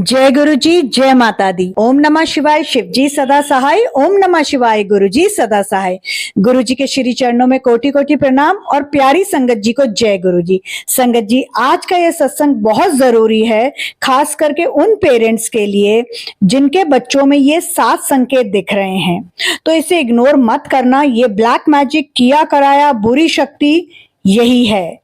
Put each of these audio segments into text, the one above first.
जय गुरु जी, जय माता दी। ओम नमः शिवाय। शिव जी सदा सहाय। ओम नमः शिवाय। गुरु जी सदा सहाय। गुरु जी के श्री चरणों में कोटि कोटि प्रणाम और प्यारी संगत जी को जय गुरु जी। संगत जी, आज का यह सत्संग बहुत जरूरी है, खास करके उन पेरेंट्स के लिए जिनके बच्चों में ये 7 संकेत दिख रहे हैं। तो इसे इग्नोर मत करना। ये ब्लैक मैजिक, किया कराया, बुरी शक्ति यही है।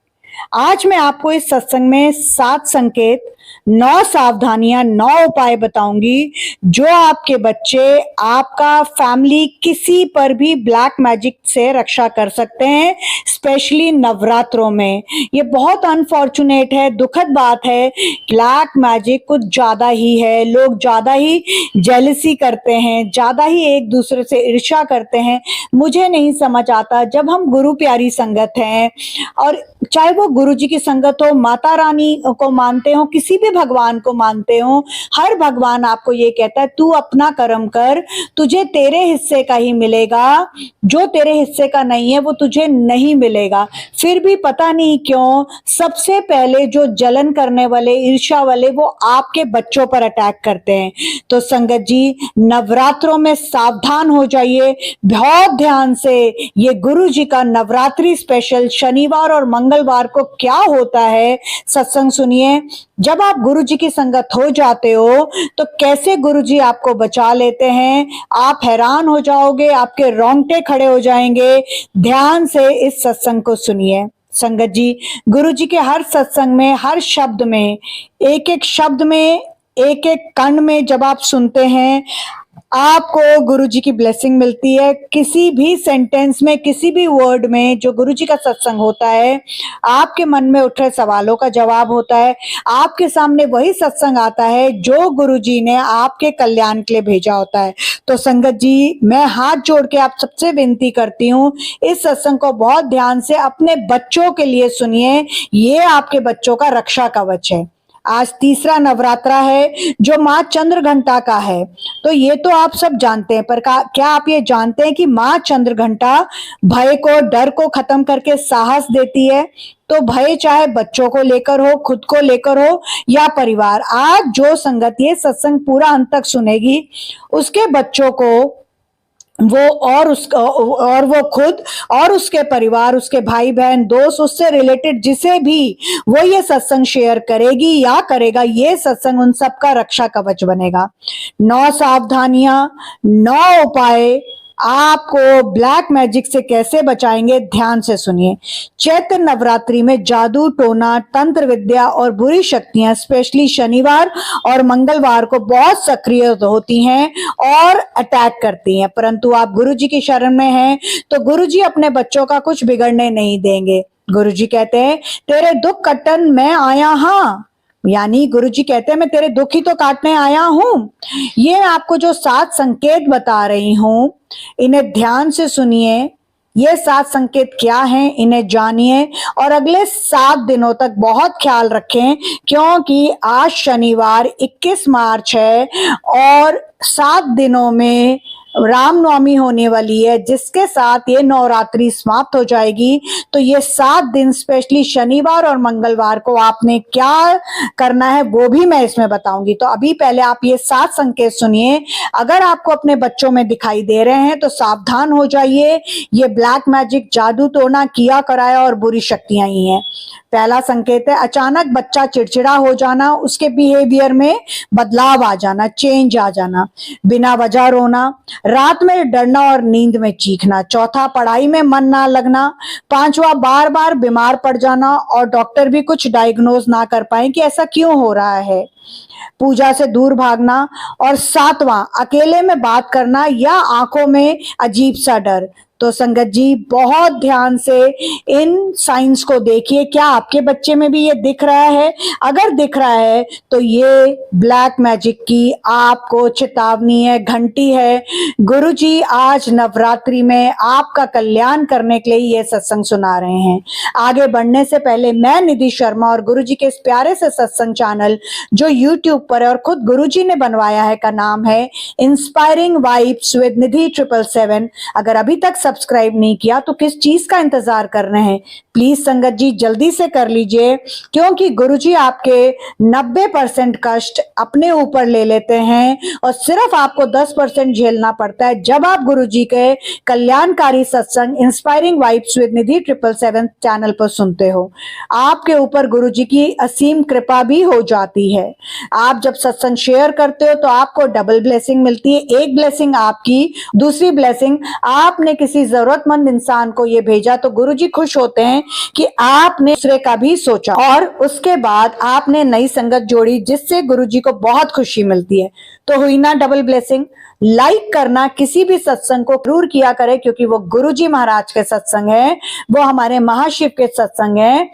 आज मैं आपको इस सत्संग में 7 संकेत, 9 सावधानियां, 9 उपाय बताऊंगी जो आपके बच्चे, आपका फैमिली किसी पर भी ब्लैक मैजिक से रक्षा कर सकते हैं, स्पेशली नवरात्रों में। ये बहुत अनफॉर्चुनेट है, दुखद बात है। ब्लैक मैजिक कुछ ज्यादा ही है। लोग ज्यादा ही जेलसी करते हैं, ज्यादा ही एक दूसरे से ईर्ष्या करते हैं। मुझे नहीं समझ आता, जब हम गुरु प्यारी संगत हैं और चाहे वो गुरु जी की संगत हो, माता रानी को मानते हो, किसी भी भगवान को मानते हो, हर भगवान आपको ये कहता है तू अपना कर्म कर, तुझे तेरे हिस्से का ही मिलेगा, जो तेरे हिस्से का नहीं है वो तुझे नहीं मिलेगा। फिर भी पता नहीं क्यों सबसे पहले जो जलन करने वाले, ईर्ष्या वाले, वो आपके बच्चों पर अटैक करते हैं। तो संगत जी, नवरात्रों में सावधान हो जाइए, बहुत ध्यान से। ये गुरु जी का नवरात्रि स्पेशल शनिवार और मंगलवार को क्या होता है सत्संग सुनिए। जब आप गुरु जी की संगत हो जाते हो तो कैसे गुरु जी आपको बचा लेते हैं, आप हैरान हो जाओगे, आपके रोंगटे खड़े हो जाएंगे। ध्यान से इस सत्संग को सुनिए। संगत जी, गुरु जी के हर सत्संग में, हर शब्द में, एक एक शब्द में, एक एक कण में जब आप सुनते हैं, आपको गुरु जी की ब्लेसिंग मिलती है। किसी भी सेंटेंस में, किसी भी वर्ड में जो गुरु जी का सत्संग होता है, आपके मन में उठ रहे सवालों का जवाब होता है। आपके सामने वही सत्संग आता है जो गुरु जी ने आपके कल्याण के लिए भेजा होता है। तो संगत जी, मैं हाथ जोड़ के आप सबसे विनती करती हूँ, इस सत्संग को बहुत ध्यान से अपने बच्चों के लिए सुनिए। ये आपके बच्चों का रक्षा कवच है। आज तीसरा नवरात्रा है जो माँ चंद्र घंटा का है। तो ये तो आप सब जानते हैं, पर क्या आप ये जानते हैं कि माँ चंद्र घंटा भय को, डर को खत्म करके साहस देती है। तो भय चाहे बच्चों को लेकर हो, खुद को लेकर हो या परिवार। आज जो संगत ये सत्संग पूरा अंत तक सुनेगी, उसके बच्चों को, वो और वो खुद और उसके परिवार, उसके भाई बहन, दोस्त, उससे रिलेटेड जिसे भी वो ये सत्संग शेयर करेगी या करेगा, ये सत्संग उन सबका रक्षा कवच बनेगा। 9 सावधानियां, 9 उपाय आपको ब्लैक मैजिक से कैसे बचाएंगे, ध्यान से सुनिए। चैत्र नवरात्रि में जादू, टोना, तंत्र विद्या और बुरी शक्तियां स्पेशली शनिवार और मंगलवार को बहुत सक्रिय होती हैं और अटैक करती हैं। परंतु आप गुरु जी की शरण में हैं तो गुरु जी अपने बच्चों का कुछ बिगड़ने नहीं देंगे। गुरु जी कहते हैं तेरे दुख कट्टन मैं आया, हाँ, यानी गुरु जी कहते हैं मैं तेरे दुख ही तो काटने आया हूं। ये आपको जो 7 संकेत बता रही हूं, इन्हें ध्यान से सुनिए। ये 7 संकेत क्या हैं, इन्हें जानिए और अगले 7 दिनों तक बहुत ख्याल रखें, क्योंकि आज शनिवार 21 मार्च है और 7 दिनों में रामनवमी होने वाली है, जिसके साथ ये नवरात्रि समाप्त हो जाएगी। तो ये 7 दिन स्पेशली शनिवार और मंगलवार को आपने क्या करना है वो भी मैं इसमें बताऊंगी। तो अभी पहले आप ये 7 संकेत सुनिए। अगर आपको अपने बच्चों में दिखाई दे रहे हैं तो सावधान हो जाइए। ये ब्लैक मैजिक, जादू टोना, किया कराया और बुरी शक्तियां ही हैं। पहला संकेत है अचानक बच्चा चिड़चिड़ा हो जाना, उसके बिहेवियर में बदलाव आ जाना, चेंज आ जाना, बिना वजह रोना, रात में डरना और नींद में चीखना। चौथा, पढ़ाई में मन ना लगना। 5वां, बार बार बीमार पड़ जाना और डॉक्टर भी कुछ डायग्नोज ना कर पाए कि ऐसा क्यों हो रहा है। पूजा से दूर भागना। और 7वां, अकेले में बात करना या आंखों में अजीब सा डर। तो संगत जी, बहुत ध्यान से इन साइंस को देखिए, क्या आपके बच्चे में भी ये दिख रहा है? अगर दिख रहा है तो ये ब्लैक मैजिक की आपको चेतावनी है, घंटी है। गुरु जी आज नवरात्रि में आपका कल्याण करने के लिए ये सत्संग सुना रहे हैं। आगे बढ़ने से पहले मैं निधि शर्मा और गुरु जी के इस प्यारे से सत्संग चैनल जो यूट्यूब पर है और खुद गुरु जी ने बनवाया है, का नाम है इंस्पायरिंग वाइब्स विद निधि 777। अगर अभी तक सब्सक्राइब नहीं किया तो किस चीज का इंतजार कर रहे हैं? प्लीज संगत जी जल्दी से कर लीजिए, क्योंकि गुरुजी आपके 90% कष्ट अपने ऊपर ले लेते हैं और सिर्फ आपको 10% झेलना पड़ता है जब आप गुरुजी के कल्याणकारी सत्संग inspiring vibes with Nidhi 777 channel पर सुनते हो। आपके ऊपर गुरुजी की असीम कृपा भी हो जाती है। आप जब सत्संग शेयर करते हो तो आपको डबल ब्लेसिंग मिलती है। एक ब्लेसिंग आपकी, दूसरी ब्लेसिंग आपने किसी जरूरतमंद इंसान को ये भेजा तो गुरुजी खुश होते हैं कि आपने दूसरे का भी सोचा, और उसके बाद आपने नई संगत जोड़ी जिससे गुरुजी को बहुत खुशी मिलती है। तो हुई ना डबल ब्लेसिंग। लाइक करना किसी भी सत्संग को जरूर किया करे, क्योंकि वो गुरुजी महाराज के सत्संग है, वो हमारे महाशिव के सत्संग है।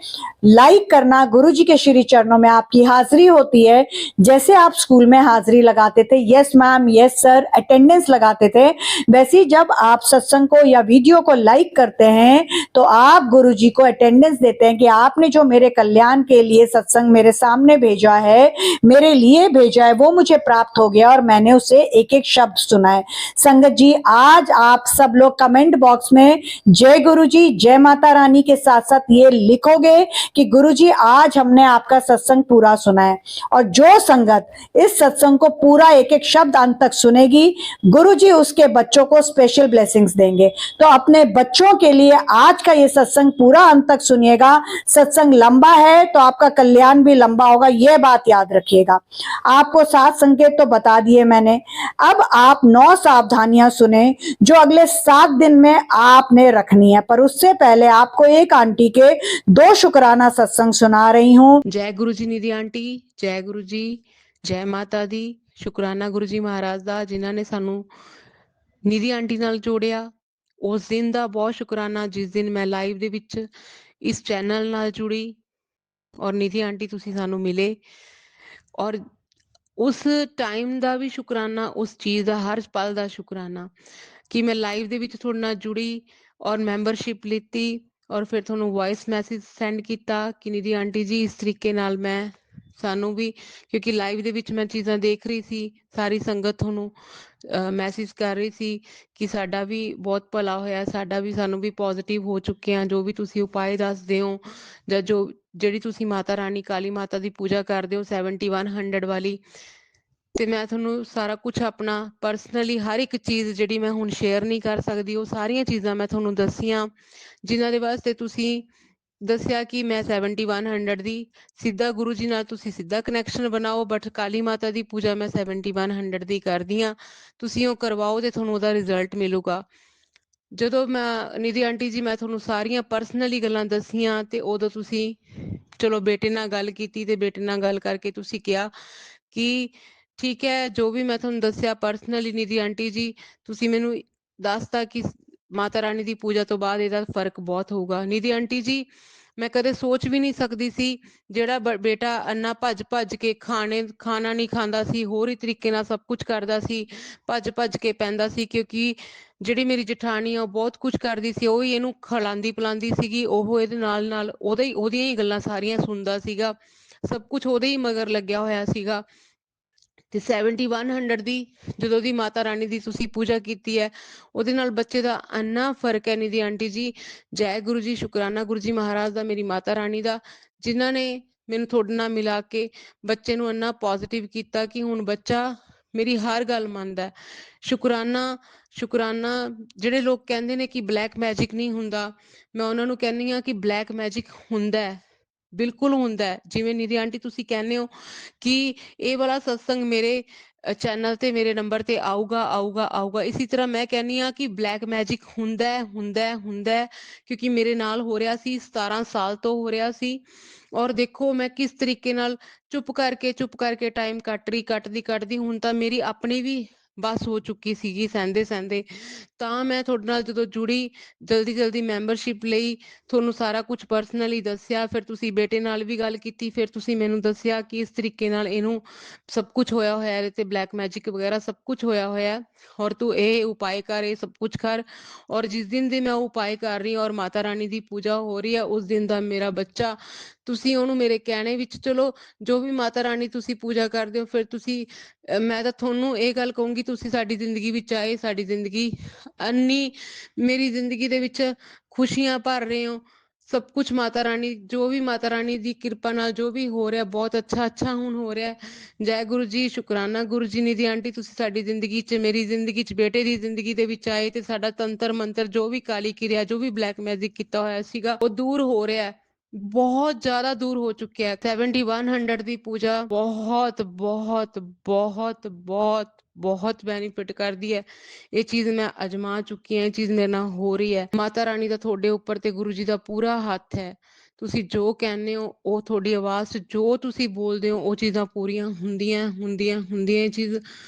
लाइक करना, गुरुजी के श्री चरणों में आपकी हाजिरी होती है। जैसे आप स्कूल में हाजिरी लगाते थे, yes ma'am, yes sir, attendance लगाते थे, वैसे जब आप सत्संग को या वीडियो को लाइक करते हैं तो आप गुरुजी को अटेंडेंस देते हैं कि आपने जो मेरे कल्याण के लिए सत्संग मेरे सामने भेजा है, मेरे लिए भेजा है, वो मुझे प्राप्त हो गया और मैंने उसे एक एक शब्द सुना है। संगत जी, आज आप सब लोग कमेंट बॉक्स में जय गुरुजी, जय माता रानी के साथ साथ ये लिखोगे कि गुरुजी आज हमने आपका सत्संग पूरा सुना है। और जो संगत इस सत्संग को पूरा एक एक शब्द अंत तक सुनेगी, गुरुजी उसके बच्चों को स्पेशल ब्लेसिंग्स देंगे। तो अपने बच्चों के लिए आज का ये सत्संग पूरा अंत तक सुनिएगा। सत्संग लंबा है तो आपका कल्याण भी लंबा होगा, यह बात याद रखिएगा। आपको 7 संकेत तो बता दिए मैंने। अब आप 9 सावधानियां सुने जो अगले 7 दिन में आपने रखनी है। पर उससे पहले आपको एक आंटी के 2 शुक्राना सत्संग सुना रही हूँ। जय गुरु जी निधि आंटी, जय गुरु जी, जय माता दी। शुक्राना गुरु जी महाराज ਦਾ ਜਿਨ੍ਹਾਂ ਨੇ ਸਾਨੂੰ ਨਿਧੀ ਆਂਟੀ ਨਾਲ ਜੋੜਿਆ। ਉਸ ਦਿਨ ਦਾ ਬਹੁਤ ਸ਼ੁਕਰਾਨਾ ਜਿਸ ਦਿਨ ਮੈਂ ਲਾਈਵ ਦੇ ਵਿੱਚ ਇਸ ਚੈਨਲ ਨਾਲ ਜੁੜੀ ਔਰ ਨਿਧੀ ਆਂਟੀ ਤੁਸੀਂ ਸਾਨੂੰ ਮਿਲੇ। ਔਰ ਉਸ ਟਾਈਮ ਦਾ ਵੀ ਸ਼ੁਕਰਾਨਾ, ਉਸ ਚੀਜ਼ ਦਾ ਹਰ ਪਲ ਦਾ ਸ਼ੁਕਰਾਨਾ ਕਿ ਮੈਂ ਲਾਈਵ ਦੇ ਵਿੱਚ ਤੁਹਾਡੇ ਨਾਲ ਜੁੜੀ ਔਰ ਮੈਂਬਰਸ਼ਿਪ ਲਿੱਤੀ ਔਰ ਫਿਰ ਤੁਹਾਨੂੰ ਵੌਇਸ ਮੈਸੇਜ ਸੈਂਡ ਕੀਤਾ ਕਿ ਨਿਧੀ ਆਂਟੀ ਜੀ ਇਸ ਤਰੀਕੇ ਨਾਲ ਮੈਂ ਸਾਨੂੰ ਵੀ, ਕਿਉਂਕਿ ਲਾਈਵ ਦੇ ਵਿੱਚ ਮੈਂ ਚੀਜ਼ਾਂ ਦੇਖ ਰਹੀ ਸੀ, ਸਾਰੀ ਸੰਗਤ ਤੁਹਾਨੂੰ ਮੈਸੇਜ ਕਰ ਰਹੀ ਸੀ ਕਿ ਸਾਡਾ ਵੀ ਬਹੁਤ ਭਲਾ ਹੋਇਆ, ਸਾਡਾ ਵੀ, ਸਾਨੂੰ ਵੀ ਪੋਜ਼ਿਟਿਵ ਹੋ ਚੁੱਕੇ ਹਾਂ। ਜੋ ਵੀ ਤੁਸੀਂ ਉਪਾਏ ਦੱਸਦੇ ਹੋ ਜਾਂ ਜਿਹੜੀ ਤੁਸੀਂ ਮਾਤਾ ਰਾਣੀ ਕਾਲੀ ਮਾਤਾ ਦੀ ਪੂਜਾ ਕਰਦੇ ਹੋ 7100 ਵਾਲੀ, ਤੇ ਮੈਂ ਤੁਹਾਨੂੰ ਸਾਰਾ ਕੁਝ ਆਪਣਾ ਪਰਸਨਲੀ ਹਰ ਇੱਕ ਚੀਜ਼ ਜਿਹੜੀ ਮੈਂ ਹੁਣ ਸ਼ੇਅਰ ਨਹੀਂ ਕਰ ਸਕਦੀ, ਉਹ ਸਾਰੀਆਂ ਚੀਜ਼ਾਂ ਮੈਂ ਤੁਹਾਨੂੰ ਦੱਸੀਆਂ ਜਿਨ੍ਹਾਂ ਦੇ ਵਾਸਤੇ ਤੁਸੀਂ ਦੱਸਿਆ ਕਿ ਮੈਂ 7100 ਦੀ ਸਿੱਧਾ ਗੁਰੂ ਜੀ ਨਾਲ ਤੁਸੀਂ ਸਿੱਧਾ ਕਨੈਕਸ਼ਨ ਬਣਾਓ, ਬਟ ਕਾਲੀ ਮਾਤਾ ਦੀ ਪੂਜਾ ਮੈਂ 7100 ਦੀ ਕਰਦੀ ਹਾਂ। ਤੁਸੀਂ ਉਹ ਕਰਵਾਓ ਤੇ ਤੁਹਾਨੂੰ ਉਹਦਾ ਰਿਜ਼ਲਟ ਮਿਲੂਗਾ। ਜਦੋਂ ਮੈਂ ਨਿਧੀ ਆਂਟੀ ਜੀ ਮੈਂ ਤੁਹਾਨੂੰ ਸਾਰੀਆਂ ਪਰਸਨਲੀ ਗੱਲਾਂ ਦੱਸੀਆਂ ਤੇ ਉਦੋਂ ਤੁਸੀਂ ਚਲੋ ਬੇਟੇ ਨਾਲ ਗੱਲ ਕੀਤੀ ਤੇ ਬੇਟੇ ਨਾਲ ਗੱਲ ਕਰਕੇ ਤੁਸੀਂ ਕਿਹਾ ਕਿ ਠੀਕ ਹੈ, ਜੋ ਵੀ ਮੈਂ ਤੁਹਾਨੂੰ ਦੱਸਿਆ ਪਰਸਨਲੀ ਨਿਧੀ ਆਂਟੀ ਜੀ ਤੁਸੀਂ ਮੈਨੂੰ ਦੱਸਤਾ ਕਿ ਮਾਤਾ ਰਾਣੀ ਦੀ ਪੂਜਾ ਤੋਂ ਬਾਅਦ ਇਹਦਾ ਫਰਕ ਬਹੁਤ ਹੋਊਗਾ। ਨਿਧੀ ਆਂਟੀ ਜੀ ਮੈਂ ਕਦੇ ਸੋਚ ਵੀ ਨਹੀਂ ਸਕਦੀ ਸੀ, ਜਿਹੜਾ ਬੇਟਾ ਅੰਨਾ ਭੱਜ ਕੇ ਖਾਣਾ ਨਹੀਂ ਖਾਂਦਾ ਸੀ, ਹੋਰ ਹੀ ਤਰੀਕੇ ਨਾਲ ਸਭ ਕੁਝ ਕਰਦਾ ਸੀ, ਭੱਜ ਕੇ ਪੈਂਦਾ ਸੀ, ਕਿਉਂਕਿ ਜਿਹੜੀ ਮੇਰੀ ਜਠਾਣੀ ਆ ਉਹ ਬਹੁਤ ਕੁਝ ਕਰਦੀ ਸੀ, ਉਹ ਹੀ ਇਹਨੂੰ ਖਿਲਾਉਂਦੀ ਪਿਲਾਉਂਦੀ ਸੀਗੀ, ਉਹ ਇਹਦੇ ਨਾਲ ਉਹਦੀਆਂ ਹੀ ਗੱਲਾਂ ਸਾਰੀਆਂ ਸੁਣਦਾ ਸੀਗਾ, ਸਭ ਕੁਝ ਉਹਦੇ ਹੀ ਮਗਰ ਲੱਗਿਆ ਹੋਇਆ ਸੀਗਾ। ਤੇ 7100 ਦੀ ਜਦੋਂ ਦੀ ਮਾਤਾ ਰਾਣੀ ਦੀ ਤੁਸੀਂ ਪੂਜਾ ਕੀਤੀ ਹੈ ਉਹਦੇ ਨਾਲ ਬੱਚੇ ਦਾ ਇੰਨਾ ਫਰਕ ਹੈ ਨਿਧੀ ਆਂਟੀ ਜੀ। ਜੈ ਗੁਰੂ ਜੀ, ਸ਼ੁਕਰਾਨਾ ਗੁਰੂ ਜੀ ਮਹਾਰਾਜ ਦਾ, ਮੇਰੀ ਮਾਤਾ ਰਾਣੀ ਦਾ, ਜਿਨ੍ਹਾਂ ਨੇ ਮੈਨੂੰ ਤੁਹਾਡੇ ਨਾਲ ਮਿਲਾ ਕੇ ਬੱਚੇ ਨੂੰ ਇੰਨਾ ਪੋਜ਼ਿਟਿਵ ਕੀਤਾ ਕਿ ਹੁਣ ਬੱਚਾ ਮੇਰੀ ਹਰ ਗੱਲ ਮੰਨਦਾ। ਸ਼ੁਕਰਾਨਾ। ਜਿਹੜੇ ਲੋਕ ਕਹਿੰਦੇ ਨੇ ਕਿ ਬਲੈਕ ਮੈਜਿਕ ਨਹੀਂ ਹੁੰਦਾ, ਮੈਂ ਉਹਨਾਂ ਨੂੰ ਕਹਿੰਦੀ ਹਾਂ ਕਿ ਬਲੈਕ ਮੈਜਿਕ ਹੁੰਦਾ ਹੈ, ਬਿਲਕੁਲ ਹੁੰਦਾ ਹੈ। ਜਿਵੇਂ ਨਿਧੀ ਆਂਟੀ ਤੁਸੀਂ ਕਹਿੰਦੇ ਹੋ ਕਿ ਇਹ ਵਾਲਾ ਸਤਸੰਗ ਮੇਰੇ ਚੈਨਲ ਤੇ ਮੇਰੇ ਨੰਬਰ ਤੇ ਆਊਗਾ, ਇਸੇ ਤਰ੍ਹਾਂ ਮੈਂ ਕਹਿੰਦੀ ਹਾਂ ਕਿ ਬਲੈਕ ਮੈਜਿਕ ਹੁੰਦਾ, ਕਿਉਂਕਿ ਮੇਰੇ ਨਾਲ ਹੋ ਰਿਹਾ ਸੀ, 17 ਸਾਲ ਤੋਂ ਹੋ ਰਿਹਾ ਸੀ। ਔਰ ਦੇਖੋ ਮੈਂ ਕਿਸ ਤਰੀਕੇ ਨਾਲ ਚੁੱਪ ਕਰਕੇ ਟਾਈਮ ਕੱਟਦੀ ਹੁਣ ਤਾਂ ਮੇਰੀ ਆਪਣੀ ਵੀ ਬਸ ਹੋ ਚੁੱਕੀ ਸੀਗੀ ਸਹਿੰਦੇ ਤਾਂ ਮੈਂ ਤੁਹਾਡੇ ਨਾਲ ਜਦੋਂ ਜੁੜੀ ਜਲਦੀ ਮੈਂਬਰਸ਼ਿਪ ਲਈ, ਤੁਹਾਨੂੰ ਸਾਰਾ ਕੁਝ ਪਰਸਨਲੀ ਦੱਸਿਆ, ਫਿਰ ਤੁਸੀਂ ਬੇਟੇ ਨਾਲ ਵੀ ਗੱਲ ਕੀਤੀ, ਫਿਰ ਤੁਸੀਂ ਮੈਨੂੰ ਦੱਸਿਆ ਕਿ ਇਸ ਤਰੀਕੇ ਨਾਲ ਇਹਨੂੰ ਸਭ ਕੁਝ ਹੋਇਆ ਹੋਇਆ ਤੇ ਬਲੈਕ ਮੈਜਿਕ ਵਗੈਰਾ ਸਭ ਕੁਝ ਹੋਇਆ ਹੋਇਆ, ਔਰ ਤੂੰ ਇਹ ਉਪਾਏ ਕਰ, ਇਹ ਸਭ ਕੁਝ ਕਰ। ਔਰ ਜਿਸ ਦਿਨ ਦੇ ਮੈਂ ਉਪਾਏ ਕਰ ਰਹੀ ਔਰ ਮਾਤਾ ਰਾਣੀ ਦੀ ਪੂਜਾ ਹੋ ਰਹੀ ਹੈ ਉਸ ਦਿਨ ਦਾ ਮੇਰਾ ਬੱਚਾ ਤੁਸੀਂ ਉਹਨੂੰ ਮੇਰੇ ਕਹਿਣੇ ਵਿੱਚ ਚਲੋ, ਜੋ ਵੀ ਮਾਤਾ ਰਾਣੀ ਤੁਸੀਂ ਪੂਜਾ ਕਰਦੇ ਹੋ, ਫਿਰ ਤੁਸੀਂ ਮੈਂ ਤਾਂ ਤੁਹਾਨੂੰ ਇਹ ਗੱਲ ਕਹੂੰਗੀ, ਤੁਸੀਂ ਸਾਡੀ ਜ਼ਿੰਦਗੀ ਵਿੱਚ ਆਏ, ਸਾਡੀ ਜ਼ਿੰਦਗੀ ਅੰਨੀ ਮੇਰੀ ਜ਼ਿੰਦਗੀ ਦੇ ਵਿੱਚ ਖੁਸ਼ੀਆਂ ਭਰ ਰਹੇ ਹੋ। ਸਭ ਕੁਝ ਮਾਤਾ ਰਾਣੀ, ਜੋ ਵੀ ਮਾਤਾ ਰਾਣੀ ਦੀ ਕਿਰਪਾ ਨਾਲ ਜੋ ਵੀ ਹੋ ਰਿਹਾ, ਬਹੁਤ ਅੱਛਾ ਹੁਣ ਹੋ ਰਿਹਾ ਹੈ। ਜੈ ਗੁਰੂ ਜੀ, ਸ਼ੁਕਰਾਨਾ ਗੁਰੂ ਜੀ। ਨਿਧੀ ਆਂਟੀ, ਤੁਸੀਂ ਸਾਡੀ ਜ਼ਿੰਦਗੀ 'ਚ, ਮੇਰੀ ਜ਼ਿੰਦਗੀ 'ਚ, ਬੇਟੇ ਦੀ ਜ਼ਿੰਦਗੀ ਦੇ ਵਿੱਚ ਆਏ ਤੇ ਸਾਡਾ ਤੰਤਰ ਮੰਤਰ, ਜੋ ਵੀ ਕਾਲੀ ਕਿਰਿਆ, ਜੋ ਵੀ ਬਲੈਕ ਮੈਜਿਕ ਕੀਤਾ ਹੋਇਆ ਸੀਗਾ, ਉਹ ਦੂਰ ਹੋ ਰਿਹਾ ਹੈ। ਬਹੁਤ ਜ਼ਿਆਦਾ ਦੂਰ ਹੋ ਚੁੱਕਿਆ ਹੈ। 7100 ਦੀ ਪੂਜਾ ਬਹੁਤ ਬਹੁਤ ਬਹੁਤ ਬਹੁਤ ਬਹੁਤ ਬੈਨੀਫਿਟ ਕਰਦੀ ਹੈ। ਇਹ ਚੀਜ਼ ਮੈਂ ਅਜਮਾ ਚੁੱਕੀ ਹਾਂ, ਇਹ ਚੀਜ਼ ਮੇਰੇ ਨਾਲ ਹੋ ਰਹੀ ਹੈ। ਮਾਤਾ ਰਾਣੀ ਦਾ ਤੁਹਾਡੇ ਉੱਪਰ ਤੇ ਗੁਰੂ ਜੀ ਦਾ ਪੂਰਾ ਹੱਥ ਹੈ। ਤੁਸੀਂ ਜੋ ਕਹਿੰਦੇ ਹੋ, ਉਹ ਤੁਹਾਡੀ ਆਵਾਜ਼ 'ਚ ਜੋ ਤੁਸੀਂ ਬੋਲਦੇ ਹੋ, ਉਹ ਚੀਜ਼ਾਂ ਪੂਰੀਆਂ ਹੁੰਦੀਆਂ ਹੁੰਦੀਆਂ ਹੁੰਦੀਆਂ। ਇਹ ਚੀਜ਼